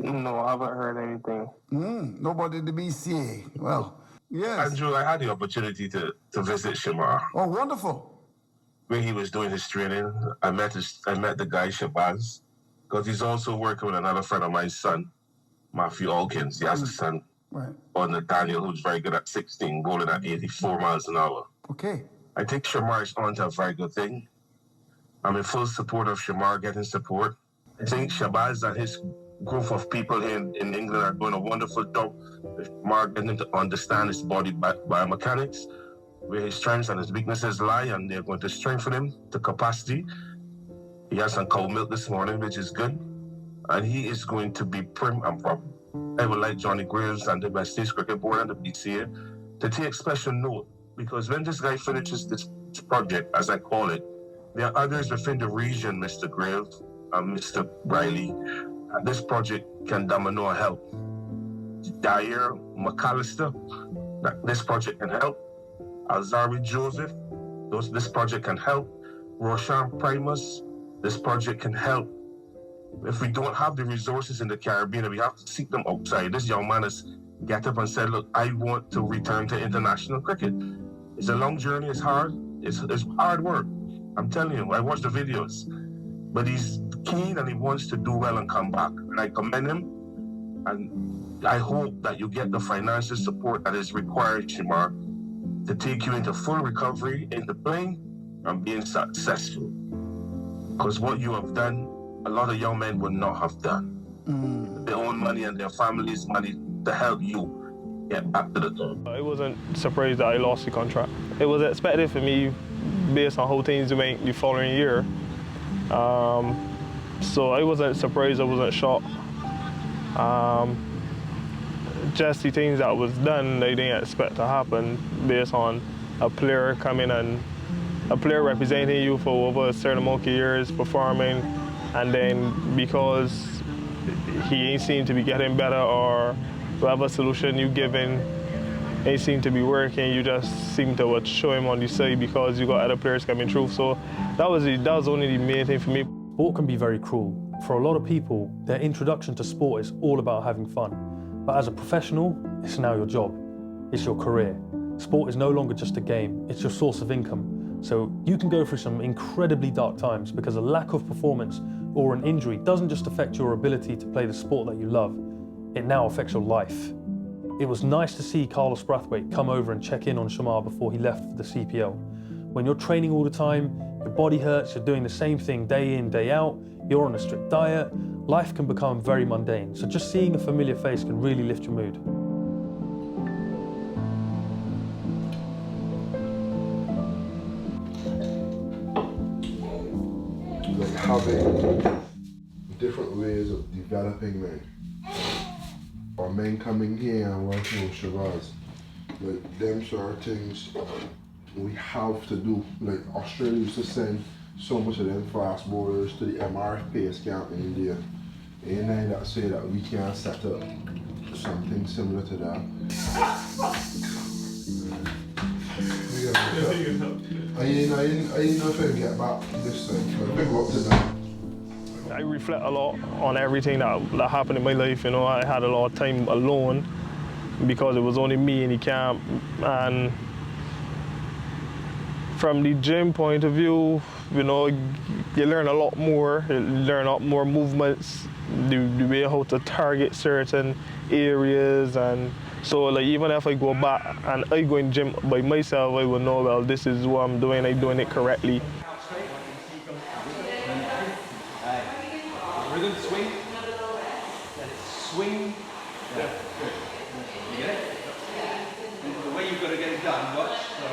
No, I haven't heard anything. Nobody at the BCA. Well, yes. Andrew, I had the opportunity to visit Chemar. Oh, wonderful. When he was doing his training, I met the guy Shabazz, because he's also working with another friend of mine's son, Matthew Alkins. He has a son, on Nathaniel, who's very good at 16, bowling at 84 miles an hour. Okay. I think Chemar is onto a very good thing. I'm in full support of Chemar getting support. I think Shabazz and his group of people here in England are doing a wonderful job with Chemar getting to understand his body biomechanics, where his strengths and his weaknesses lie, and they're going to strengthen him to capacity. He has some cow milk this morning, which is good, and he is going to be prim and proper. I would like Johnny Graves and the West Indies Cricket Board and the BCA to take special note, because when this guy finishes this project, as I call it, there are others within the region, Mr. Graves and Mr. Riley, and this project can domino help. Dyer, McAllister, this project can help. Alzari Joseph, this project can help. Roshan Primus, this project can help. If we don't have the resources in the Caribbean, we have to seek them outside. This young man has got up and said, look, I want to return to international cricket. It's a long journey, it's hard, it's hard work. I'm telling you, I watched the videos. But he's keen and he wants to do well and come back. And I commend him, and I hope that you get the financial support that is required, Chemar, to take you into full recovery, into playing and being successful. Because what you have done, a lot of young men would not have done. Their own money and their family's money to help you get back to the top. I wasn't surprised that I lost the contract. It was expected for me based on how things went the following year. So I wasn't surprised, I wasn't shocked. Just the things that was done, I didn't expect to happen based on a player coming and a player representing you for over a certain amount of years, performing, and then because he ain't seem to be getting better or whatever solution you given ain't seem to be working, you just seem to show him on the side because you got other players coming through. So that was only the main thing for me. Sport can be very cruel. For a lot of people, their introduction to sport is all about having fun. But as a professional, it's now your job. It's your career. Sport is no longer just a game, it's your source of income. So you can go through some incredibly dark times because a lack of performance or an injury doesn't just affect your ability to play the sport that you love, it now affects your life. It was nice to see Carlos Brathwaite come over and check in on Chemar before he left for the CPL. When you're training all the time, your body hurts, you're doing the same thing day in, day out, you're on a strict diet, life can become very mundane. So just seeing a familiar face can really lift your mood. Like having different ways of developing men. Or men coming here and working with Shabazz. Like them sort of things we have to do. Like Australia used to send so much of them fast bowlers to the MRF pace camp in India. Ain't I that say that we can't set up something similar to that? I ain't know if I get back this time, but big up to them. I reflect a lot on everything that happened in my life. You know, I had a lot of time alone because it was only me in the camp. And from the gym point of view, you know, you learn a lot more. You learn a lot more movements, the way how to target certain areas. And so, like, even if I go back and I go in gym by myself, I will know, well, this is what I'm doing. I'm doing it correctly. Rhythm, swing. Swing. Yeah, good. You get it? And the way you've got to get it done, watch. So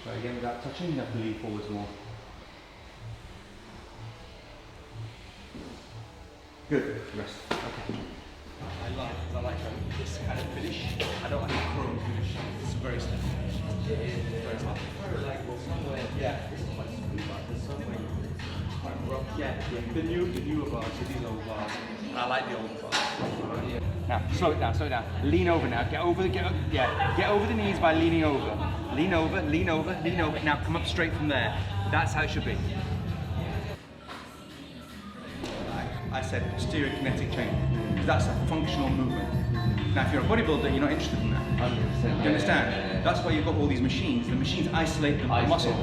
try again without touching, you have to lean forwards more. Good, rest. Okay. I like this kind of finish. I don't like a chrome finish. It's very stiff. It is very stiff. I prefer like somewhere. Yeah, this is quite smooth, but there's somewhere quite rough. Yeah, the newer bars, these old bars. I like the older bars. Yeah. Now, slow it down, slow it down. Lean over now. Get over the knees by leaning over. Lean over, lean over, lean over. Now come up straight from there. That's how it should be. I said stereokinetic chain, because that's a functional movement. Now if you're a bodybuilder, you're not interested in that. 100%. You understand? That's why you've got all these machines. The machines isolate the muscle.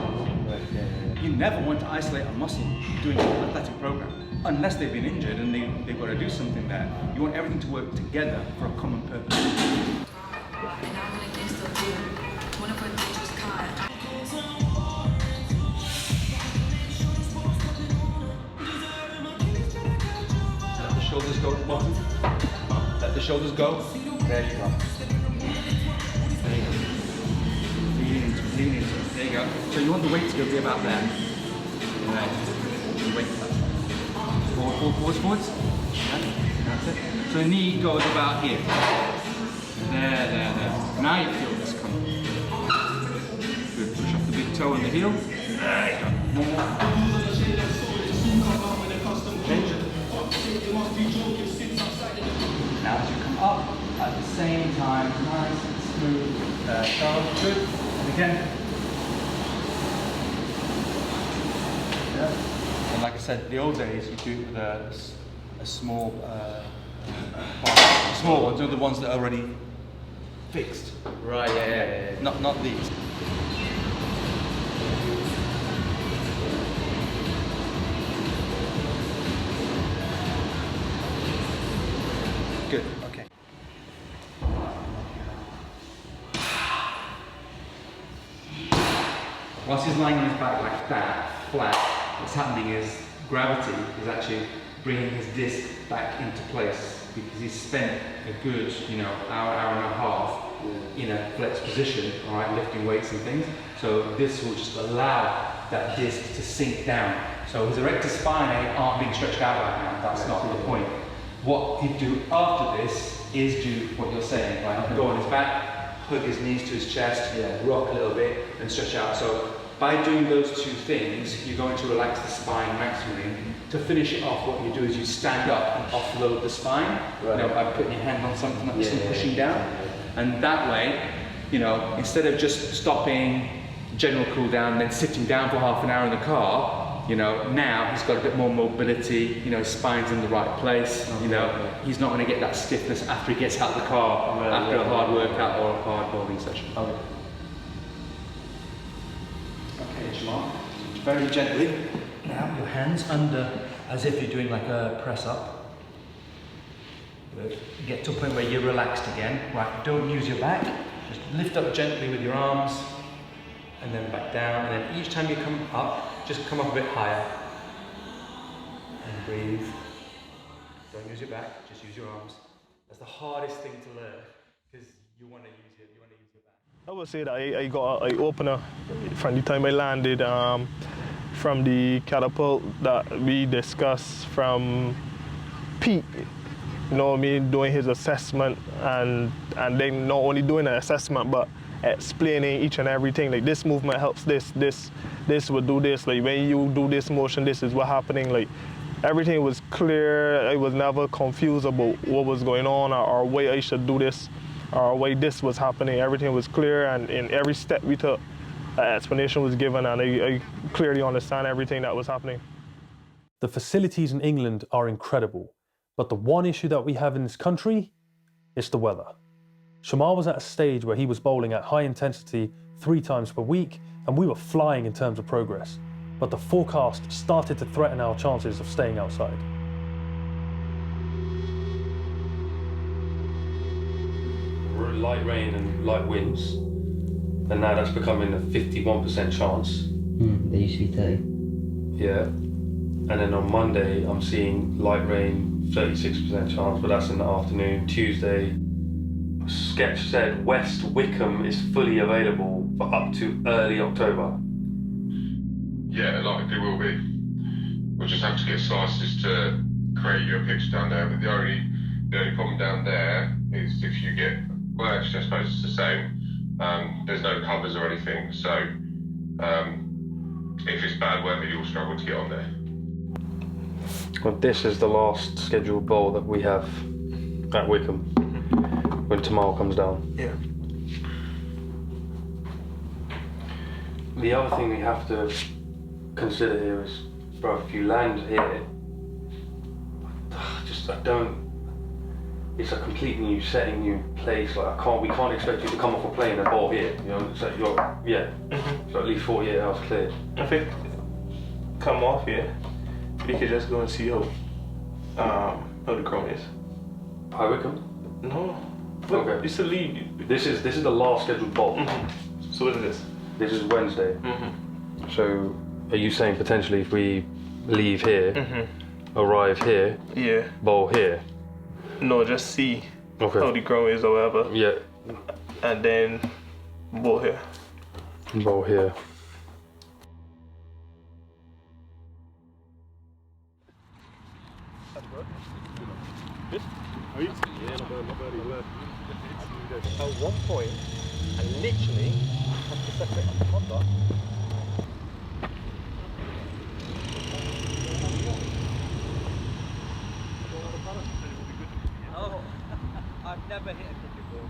You never want to isolate a muscle doing an athletic program, unless they've been injured and they've got to do something there. You want everything to work together for a common purpose. Shoulders go to the bottom. Let the shoulders go. There you go. There you go. Lean into it, lean into it. There you go. So you want the weight to be about there. Right. The weight about there. Forwards. That's it. So the knee goes about here. There. Now you feel this coming. Good. Push up the big toe and the heel. There you go. One more. Change it. Now as you come up, at the same time, nice and smooth, sharp, good, and again. Yeah. And like I said, the old days you do it with a small, small ones, are the ones that are already fixed. Right, yeah. Not these. Good, okay. Whilst he's lying on his back like that, flat, what's happening is gravity is actually bringing his disc back into place because he's spent a good, hour and a half in a flexed position, all right, lifting weights and things. So this will just allow that disc to sink down. So his erector spinae aren't being stretched out right now. That's not the point. What he'd do after this is do what you're saying, right? Go on his back, hug his knees to his chest, rock a little bit, and stretch out. So by doing those two things, you're going to relax the spine maximally. To finish it off, what you do is you stand up and offload the spine, by putting your hand on something like this and pushing down. And that way, instead of just stopping, general cool down, then sitting down for half an hour in the car, now he's got a bit more mobility, his spine's in the right place, he's not going to get that stiffness after he gets out of the car, after a hard workout or a hard bowling session. Okay, Chemar, very gently, now your hands under, as if you're doing like a press up. Good. Get to a point where you're relaxed again, right, don't use your back, just lift up gently with your arms, and then back down, and then each time you come up, just come up a bit higher. And breathe. Don't use your back, just use your arms. That's the hardest thing to learn, because you want to use your back. I would say that I got an eye-opener from the time I landed, from the catapult that we discussed from Pete. Doing his assessment and then not only doing an assessment, but explaining each and everything. Like this movement helps this would do this. Like when you do this motion, this is what happening. Like everything was clear. I was never confused about what was going on or why I should do this or why this was happening. Everything was clear, and in every step we took, an explanation was given, and I clearly understand everything that was happening. The facilities in England are incredible, but the one issue that we have in this country is the weather. Chemar was at a stage where he was bowling at high intensity 3 times per week, and we were flying in terms of progress. But the forecast started to threaten our chances of staying outside. Light rain and light winds, and now that's becoming a 51% chance. They used to be 30. Yeah. And then on Monday, I'm seeing light rain, 36% chance, but that's in the afternoon. Tuesday, Sketch said West Wickham is fully available for up to early October. Yeah, it likely will be. We'll just have to get slices to create your pitch down there, but the only problem down there is if you get, well actually I suppose it's the same, there's no covers or anything, so if it's bad weather you'll struggle to get on there. Well, this is the last scheduled bowl that we have at Wickham when tomorrow comes down. Yeah. The other thing we have to consider here is, bro, if you land here, it's a completely new setting, new place. Like we can't expect you to come off a plane and bowl here. You know, so so at least 48 hours clear. I think come off here, we could just go and see how the chrome is. High Wickham? No. Okay. It's a lead. This is the last scheduled bowl. So what is this? This is Wednesday. So are you saying potentially if we leave here, arrive here, bowl here? No, just see how the ground is or whatever. Yeah. And then bowl here. Bowl here. This? Are you? Yeah, not bad. At one point, I literally have to separate up the Honda. Oh, I've never hit a cricket ball.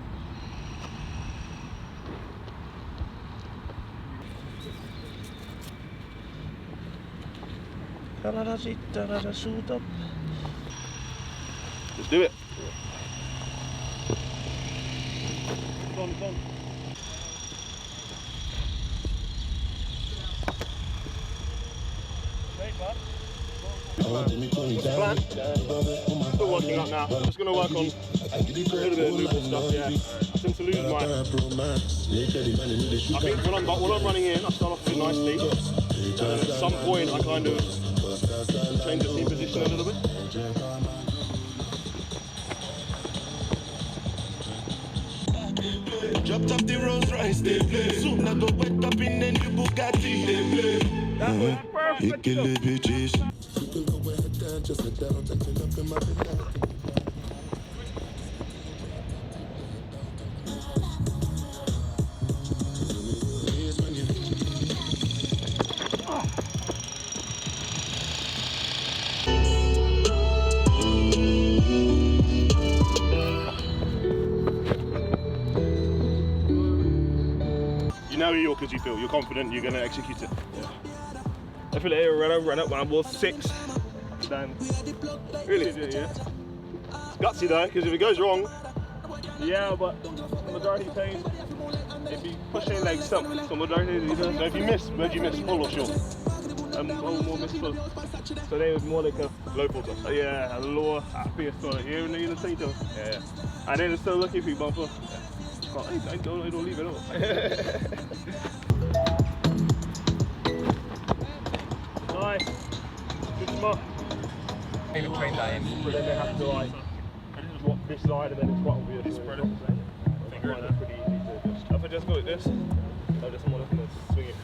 Let's do it. Come on. Plan. Still working up now. I'm just going to work on a little bit of loop and stuff, yeah. I tend to lose my... I think when I'm running in, I start off a bit nicely. And then at some point, I kind of change the seat position a little bit. Dropped off the Rolls Royce, they play. Soon I go wet up in the new Bugatti, they play. That was perfect. Kill the bitches. You know New York as you feel. You're confident you're going to execute it. Yeah. I feel like run up when I was 6. Then really, yeah. It's gutsy though, because if it goes wrong, yeah, but the majority of the time, it'd be pushing like stump. So majority of the time, so if you miss, where'd you miss? Full or short? More miss full. So they would more like a low pull. Yeah, a lower happier sort. You know the thing though. Yeah. And then it's still looking for you bumper. I don't leave it all. Nice. Good spot. Maybe train that in. But then they have to like walk this side and then it's quite obvious. Spread it. Figure it out. Pretty easy to just. If I just go like this, I just want to swing it.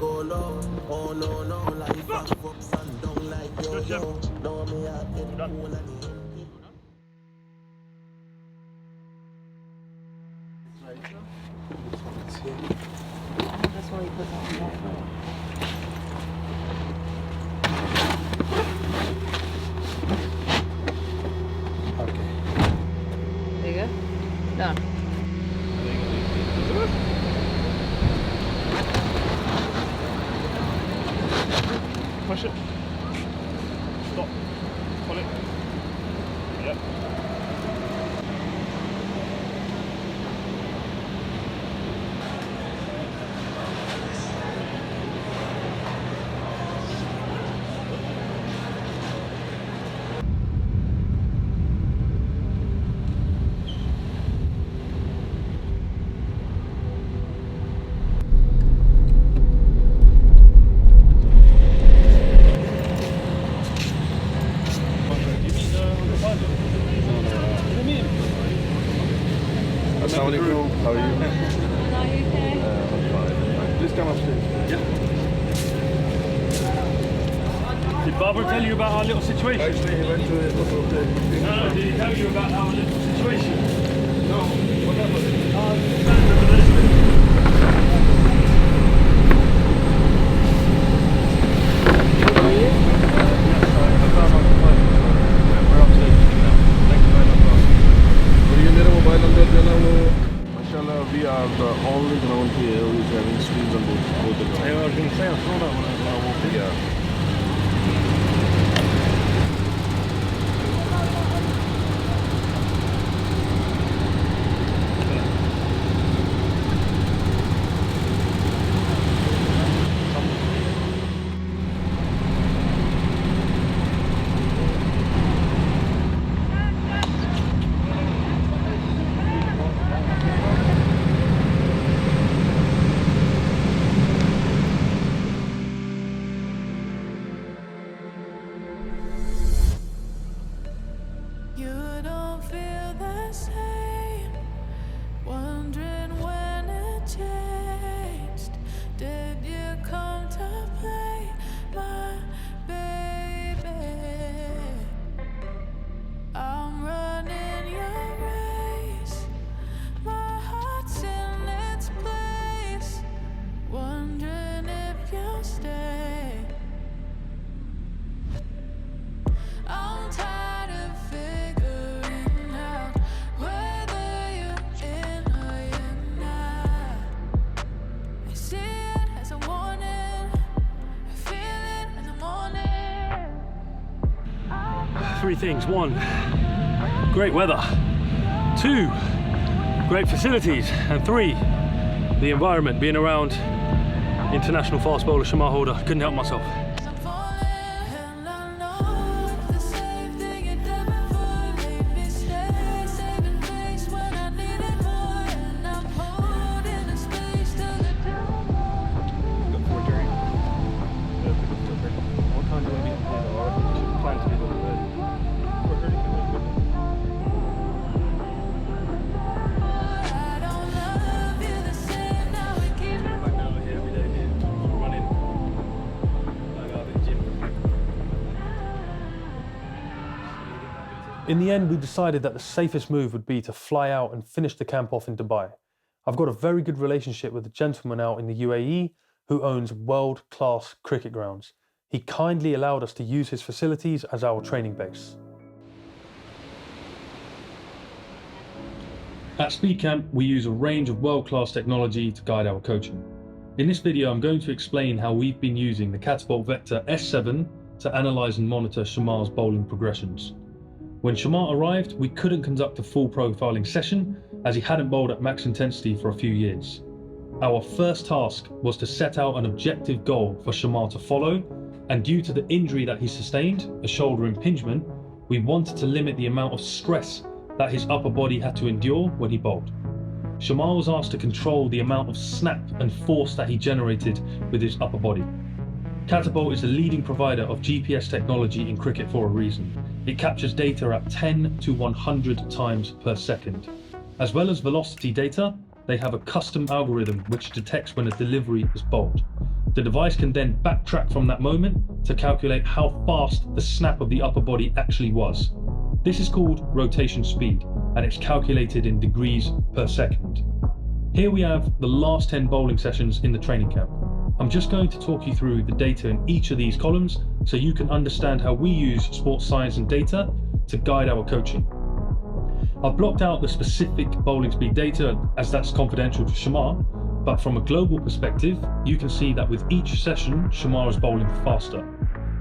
Go low, oh no, no, life up, ups and down like yo-yo. Now me at it cool and empty. That's why you put that on there. Okay. There you go. Done. Push it. Stop. Pull it. Yep. Assalamualaikum. How are you? I'm fine. Please come upstairs. Yeah. Did Barbara tell you about our little situation? Actually, he went to a couple of days. No, did he tell you about our little situation? No. What happened? We are the only ground here who is having screens on both the ground. I was going to say, I saw that when I walked in. Yeah. Three things. One, great weather. Two, great facilities. And three, the environment. Being around international fast bowler Chemar Holder, couldn't help myself. In the end, we decided that the safest move would be to fly out and finish the camp off in Dubai. I've got a very good relationship with a gentleman out in the UAE who owns world-class cricket grounds. He kindly allowed us to use his facilities as our training base. At SpeedCamp, we use a range of world-class technology to guide our coaching. In this video, I'm going to explain how we've been using the Catapult Vector S7 to analyze and monitor Chemar's bowling progressions. When Chemar arrived, we couldn't conduct a full profiling session as he hadn't bowled at max intensity for a few years. Our first task was to set out an objective goal for Chemar to follow, and due to the injury that he sustained, a shoulder impingement, we wanted to limit the amount of stress that his upper body had to endure when he bowled. Chemar was asked to control the amount of snap and force that he generated with his upper body. Catapult is the leading provider of GPS technology in cricket for a reason. It captures data at 10 to 100 times per second. As well as velocity data, they have a custom algorithm which detects when a delivery is bowled. The device can then backtrack from that moment to calculate how fast the snap of the upper body actually was. This is called rotation speed, and it's calculated in degrees per second. Here we have the last 10 bowling sessions in the training camp. I'm just going to talk you through the data in each of these columns so you can understand how we use sports science and data to guide our coaching. I've blocked out the specific bowling speed data as that's confidential to Chemar, but from a global perspective, you can see that with each session, Chemar is bowling faster.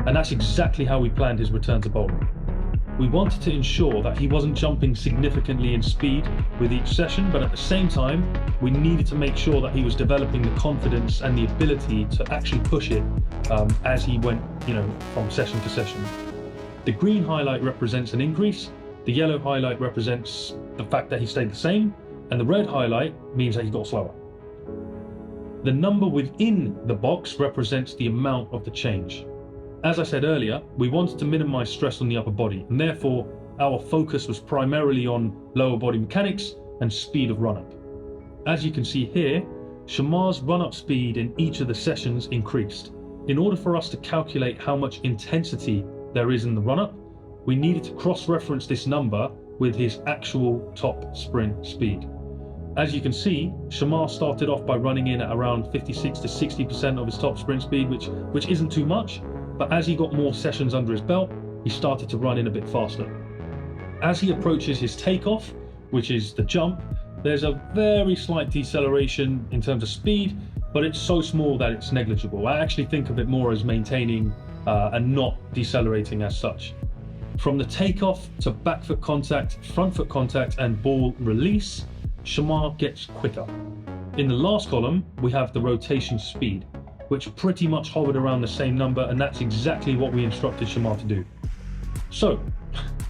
And that's exactly how we planned his return to bowling. We wanted to ensure that he wasn't jumping significantly in speed with each session, but at the same time, we needed to make sure that he was developing the confidence and the ability to actually push it as he went, from session to session. The green highlight represents an increase, the yellow highlight represents the fact that he stayed the same, and the red highlight means that he got slower. The number within the box represents the amount of the change. As I said earlier, we wanted to minimize stress on the upper body, and therefore our focus was primarily on lower body mechanics and speed of run-up. As you can see here, Chemar's run-up speed in each of the sessions increased. In order for us to calculate how much intensity there is in the run-up, we needed to cross-reference this number with his actual top sprint speed. As you can see, Chemar started off by running in at around 56 to 60% of his top sprint speed, which isn't too much, but as he got more sessions under his belt, he started to run in a bit faster. As he approaches his takeoff, which is the jump, there's a very slight deceleration in terms of speed, but it's so small that it's negligible. I actually think of it more as maintaining and not decelerating as such. From the takeoff to back foot contact, front foot contact, and ball release, Chemar gets quicker. In the last column, we have the rotation speed, which pretty much hovered around the same number, and that's exactly what we instructed Chemar to do. So,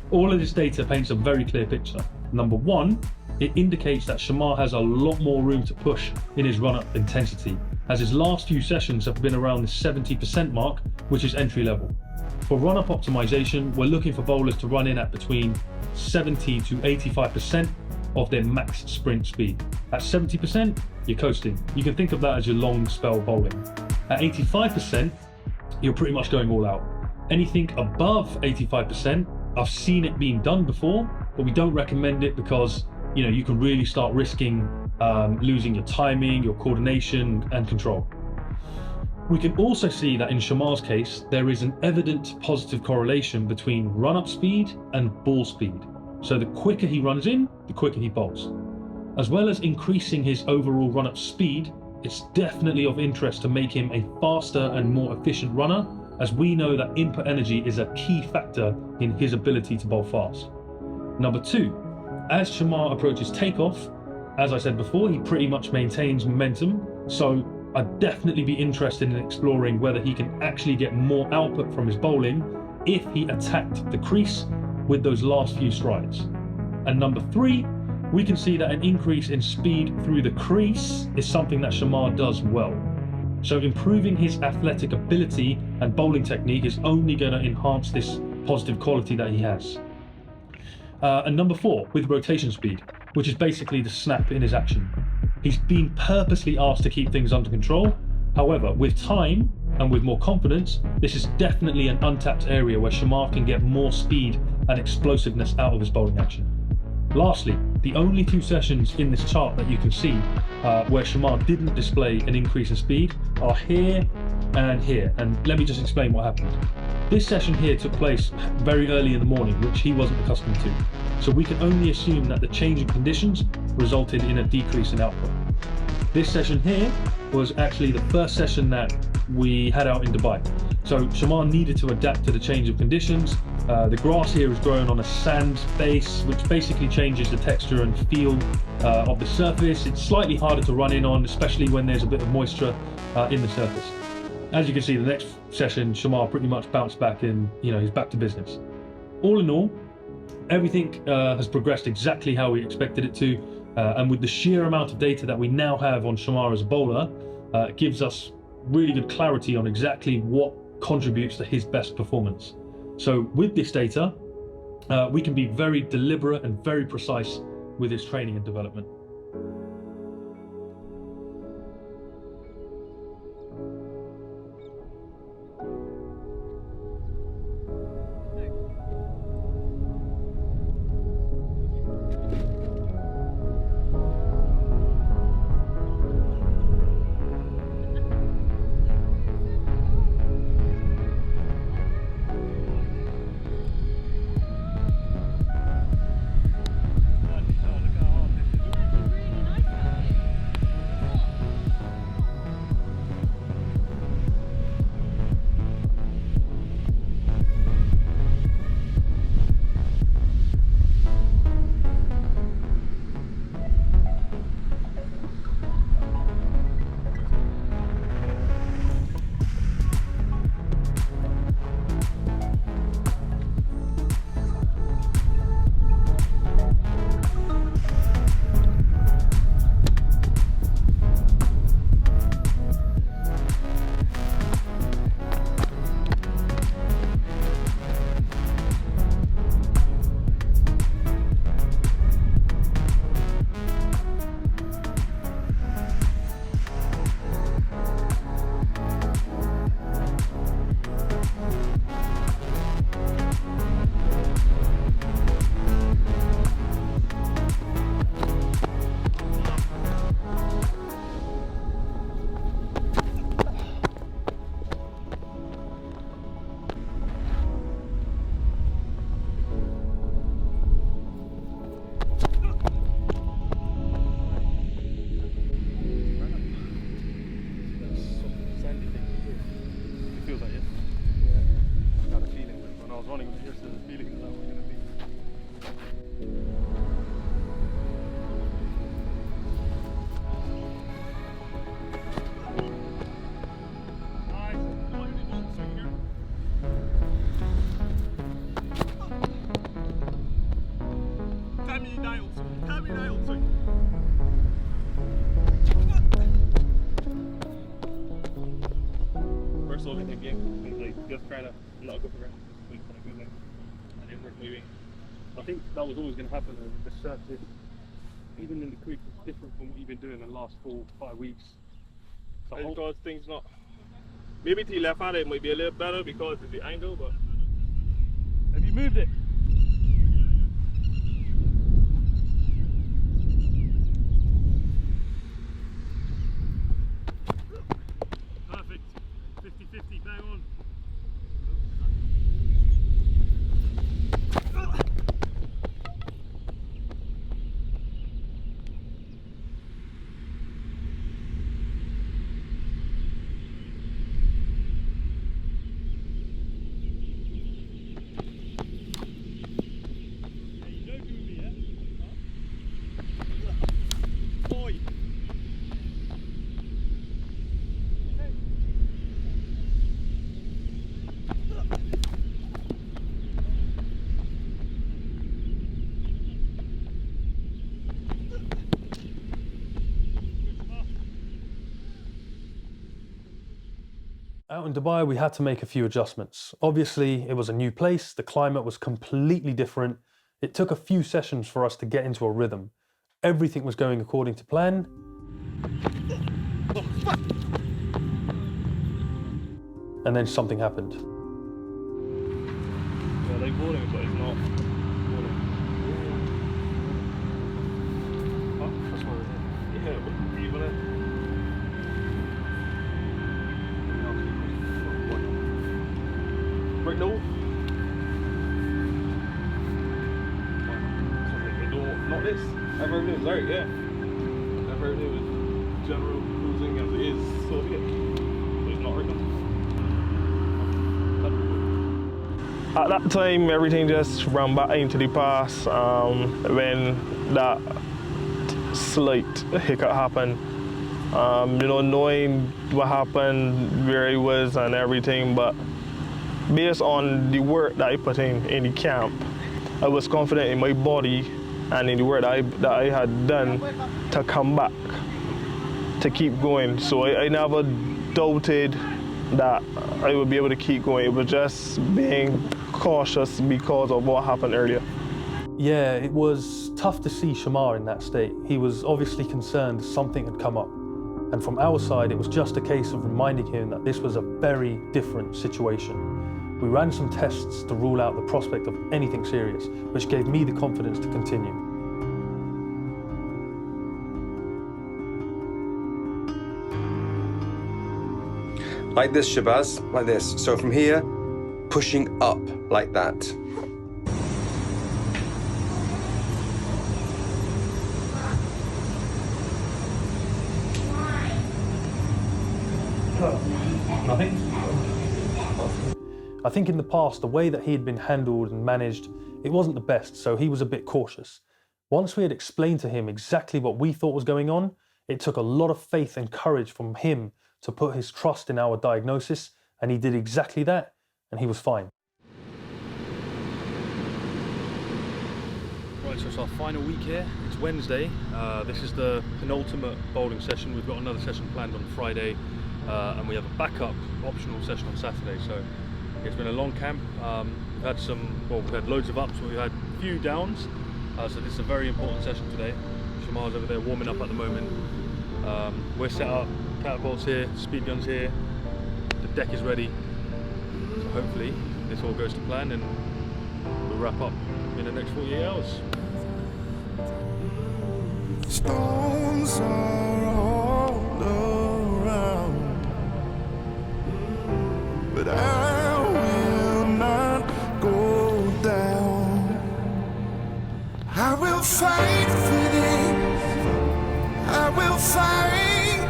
all of this data paints a very clear picture. Number one, it indicates that Chemar has a lot more room to push in his run-up intensity, as his last few sessions have been around the 70% mark, which is entry level. For run-up optimization, we're looking for bowlers to run in at between 70 to 85% of their max sprint speed. At 70%, you're coasting. You can think of that as your long spell bowling. At 85%, you're pretty much going all out. Anything above 85%, I've seen it being done before, but we don't recommend it because you can really start risking losing your timing, your coordination, and control. We can also see that in Chemar's case, there is an evident positive correlation between run-up speed and ball speed. So the quicker he runs in, the quicker he bowls. As well as increasing his overall run-up speed, it's definitely of interest to make him a faster and more efficient runner, as we know that input energy is a key factor in his ability to bowl fast. Number two, as Chemar approaches takeoff, as I said before, he pretty much maintains momentum, so I'd definitely be interested in exploring whether he can actually get more output from his bowling if he attacked the crease with those last few strides. And number three, we can see that an increase in speed through the crease is something that Chemar does well. So improving his athletic ability and bowling technique is only going to enhance this positive quality that he has. And number four, with rotation speed, which is basically the snap in his action. He's been purposely asked to keep things under control. However, with time and with more confidence, this is definitely an untapped area where Chemar can get more speed and explosiveness out of his bowling action. Lastly, the only two sessions in this chart that you can see where Chemar didn't display an increase in speed are here and here. And let me just explain what happened. This session here took place very early in the morning, which he wasn't accustomed to. So we can only assume that the change in conditions resulted in a decrease in output. This session here was actually the first session that we had out in Dubai. So Chemar needed to adapt to the change of conditions. The grass here is growing on a sand base, which basically changes the texture and feel of the surface. It's slightly harder to run in on, especially when there's a bit of moisture in the surface. As you can see, the next session, Chemar pretty much bounced back and he's back to business. All in all, everything has progressed exactly how we expected it to. And with the sheer amount of data that we now have on Chemar as a bowler, it gives us really good clarity on exactly what contributes to his best performance. So with this data, we can be very deliberate and very precise with his training and development. I think that was always going to happen. The surface, even in the creek, is different from what you've been doing in the last 4 or 5 weeks. So because things not. Maybe to the left hand it might be a little better because of the angle, but. Have you moved it? Perfect. 50-50, bang on. Out in Dubai, we had to make a few adjustments. Obviously, it was a new place, the climate was completely different. It took a few sessions for us to get into a rhythm. Everything was going according to plan. And then something happened. Yeah, they bought it, but it's not. Oh, that's what it is. Yeah, but even it. Right, no. Not this. Everything is right, yeah. Everything is general cruising as it is, so yeah. But it's not right now. At that time, everything just ran back into the past when that slight hiccup happened. You know, knowing what happened, where he was and everything, but based on the work that I put in the camp, I was confident in my body and in the work that I had done to come back, to keep going. So I never doubted that I would be able to keep going. It was just being cautious because of what happened earlier. Yeah, it was tough to see Chemar in that state. He was obviously concerned something had come up. And from our side, it was just a case of reminding him that this was a very different situation. We ran some tests to rule out the prospect of anything serious, which gave me the confidence to continue. Like this, Shabazz, like this. So from here, pushing up like that. Nothing. I think in the past, the way that he had been handled and managed, it wasn't the best, so he was a bit cautious. Once we had explained to him exactly what we thought was going on, it took a lot of faith and courage from him to put his trust in our diagnosis, and he did exactly that, and he was fine. Right, so it's our final week here. It's Wednesday. This is the penultimate bowling session. We've got another session planned on Friday, and we have a backup optional session on Saturday. So it's been a long camp. We've had loads of ups, but we've had a few downs. So this is a very important session today. Chemar's over there warming up at the moment. We're set up, catapults here, speed guns here. The deck is ready. So hopefully this all goes to plan and we'll wrap up in the next 48 hours. Stones are all around, but I will not go down. I will fight for this. I will fight.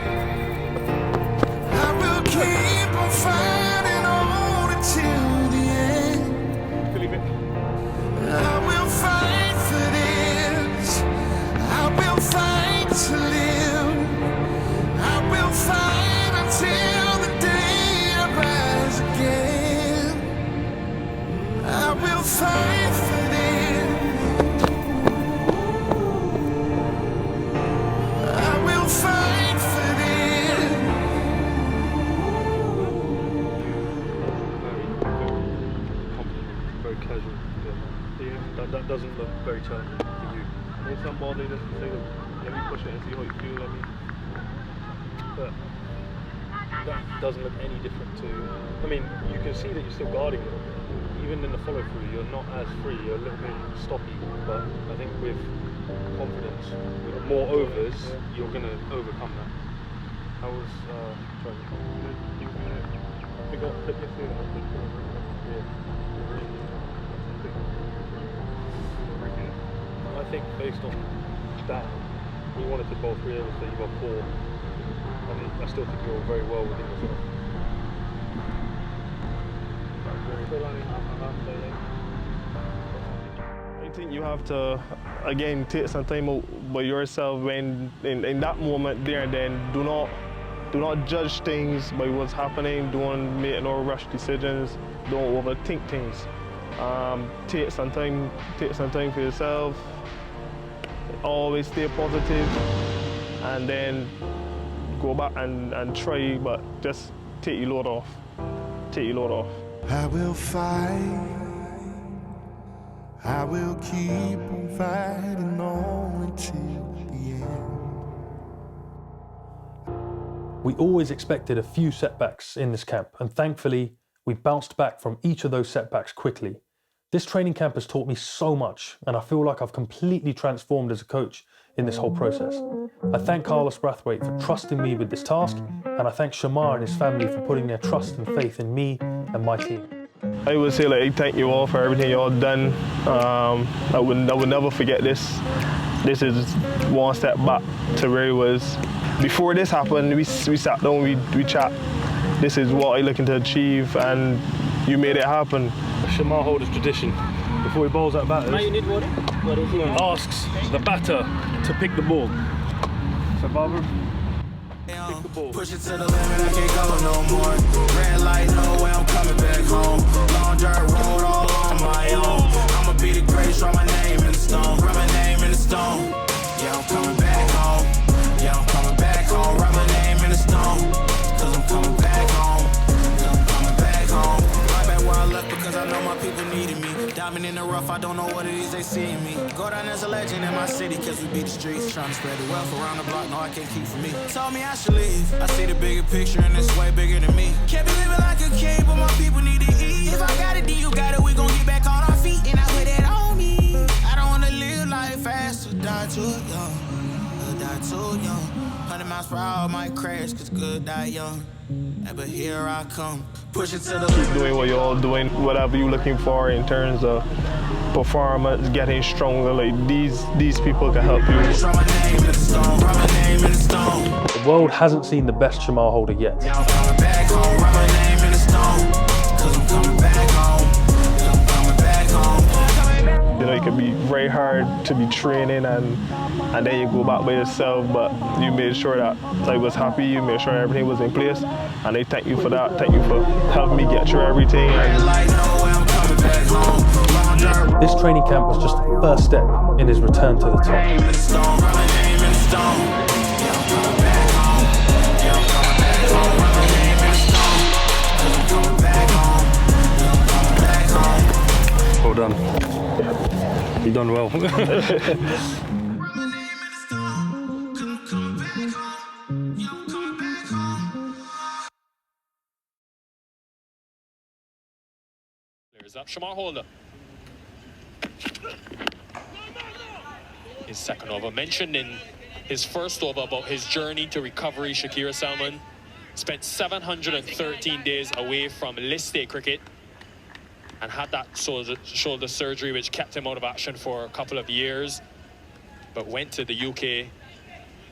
I will keep on fighting on until the end. I will fight for this. I will fight to live. I will fight until the day I rise again. I will fight for this. I will fight for this. Very casual. Yeah, that doesn't look very challenging for you. There's some body that say, let me push it and see how you feel. But that doesn't look any different to. I mean, you can see that you're still guarding a little bit. Even in the follow through, you're not as free. You're a little bit stocky. But I think with confidence, with more overs, you're going to overcome that. I was trying to. We got fit yesterday. I think based on that, we wanted to bowl 3 overs, so you got 4. I still think you're very well within yourself. I think you have to, again, take some time out by yourself when in that moment there and then. Do not judge things by what's happening. Don't make no rush decisions. Don't overthink things. Take some time for yourself. Always stay positive, and then go back and try, but just take your load off. Take your load off. I will fight. I will keep on fighting on until the end. We always expected a few setbacks in this camp, and thankfully, we bounced back from each of those setbacks quickly. This training camp has taught me so much, and I feel like I've completely transformed as a coach in this whole process. I thank Carlos Brathwaite for trusting me with this task, and I thank Chemar and his family for putting their trust and faith in me and my team. I would say, like, thank you all for everything y'all done. I would never forget this. This is one step back to where it was. Before this happened, we sat down, we chat. This is what I'm looking to achieve, and you made it happen. Chemar Holder's tradition. Before he bowls out batters, asks the batter to pick the ball. So Barbara, pick the ball. Push it to the limit, I can't go no more. Red light, no way, I'm coming back home. Long dirt road all on my own. I'ma be the greatest, write my name in the stone. Write my name in the stone. Yeah, I'm coming back home. Yeah, I'm coming back home. Write my name in the stone. Cause I'm coming back home. Yeah, I'm coming back home. Right back where I left because I know my people needed me. Diamond in the rough, I don't know what it is they see in me. Go down as a legend in my city cause we beat the streets. Trying to spread the wealth around the block, no I can't keep from me. Told me I should leave. I see the bigger picture and it's way bigger than me. Can't be living like a king, but my people need to eat. If I got it, then you got it, we gon' get back on our feet. And I put that on me. I don't wanna live life fast or die too young. Or die too young. 100 miles per hour might crash cause good die young. But here I come, push it to the keep doing what you're all doing, whatever you're looking for in terms of performance, getting stronger. Like these people can help you. The world hasn't seen the best Chemar Holder yet. You know, it can be very hard to be training and then you go back by yourself, but you made sure that I was happy, you made sure everything was in place, and they thank you for that. Thank you for helping me get through everything. This training camp was just the first step in his return to the top. Well done. You've done well. There's up Chemar Holder. His second over. Mentioned in his first over about his journey to recovery, Shakira Salman spent 713 days away from list A cricket and had that shoulder surgery which kept him out of action for a couple of years, but went to the UK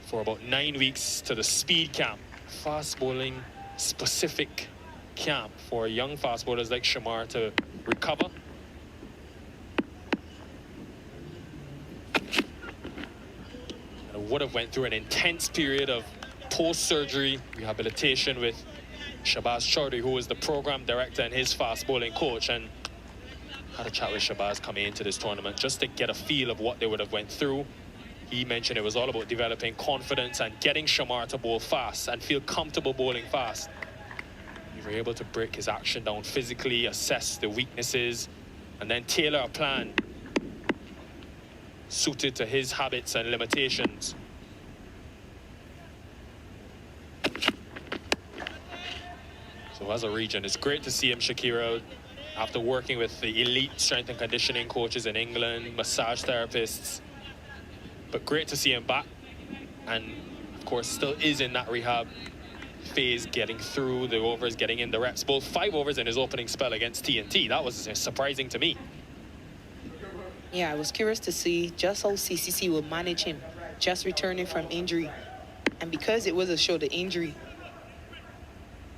for about 9 weeks to the SpeedCamp, fast bowling specific camp for young fast bowlers like Chemar to recover. And would have went through an intense period of post-surgery rehabilitation with Shabazz Chaudhry, who was the program director and his fast bowling coach, and had a chat with Shabazz coming into this tournament just to get a feel of what they would have went through. He mentioned it was all about developing confidence and getting Chemar to bowl fast and feel comfortable bowling fast. We were able to break his action down physically, assess the weaknesses, and then tailor a plan suited to his habits and limitations. So as a region, it's great to see him, Shakira, after working with the elite strength and conditioning coaches in England, massage therapists. But great to see him back, and of course still is in that rehab phase, getting through the overs, getting in the reps. Bowled 5 overs in his opening spell against TNT. That was surprising to me. Yeah, I was curious to see just how CCC will manage him, just returning from injury. And because it was a shoulder injury,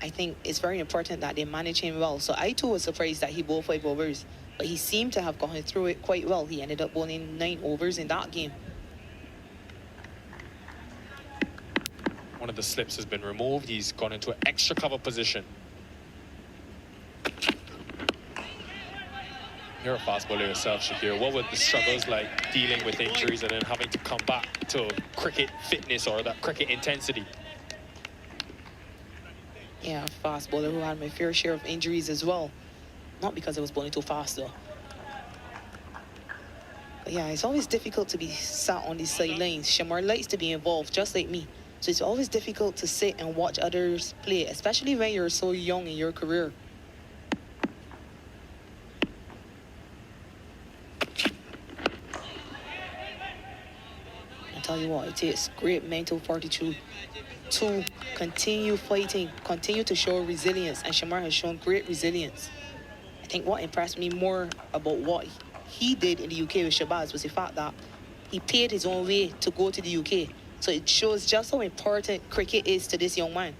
I think it's very important that they manage him well. So I too was surprised that he bowled 5 overs, but he seemed to have gone through it quite well. He ended up bowling 9 overs in that game. One of the slips has been removed. He's gone into an extra cover position. You're a fast bowler yourself, Shakira. What were the struggles like dealing with injuries and then having to come back to cricket fitness or that cricket intensity? Yeah, fast bowler who had my fair share of injuries as well. Not because I was bowling too fast though. But yeah, it's always difficult to be sat on these sidelines. Chemar likes to be involved, just like me. So it's always difficult to sit and watch others play, especially when you're so young in your career. I tell you what, it takes great mental fortitude to continue fighting, continue to show resilience, and Chemar has shown great resilience. I think what impressed me more about what he did in the UK with Shabazz was the fact that he paid his own way to go to the UK. So it shows just how important cricket is to this young man.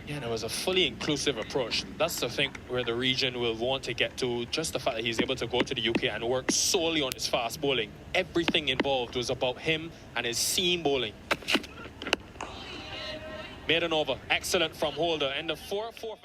Yeah, and it was a fully inclusive approach. That's the thing where the region will want to get to, just the fact that he's able to go to the UK and work solely on his fast bowling. Everything involved was about him and his seam bowling. Made an over. Excellent from Holder. End of 4-4 for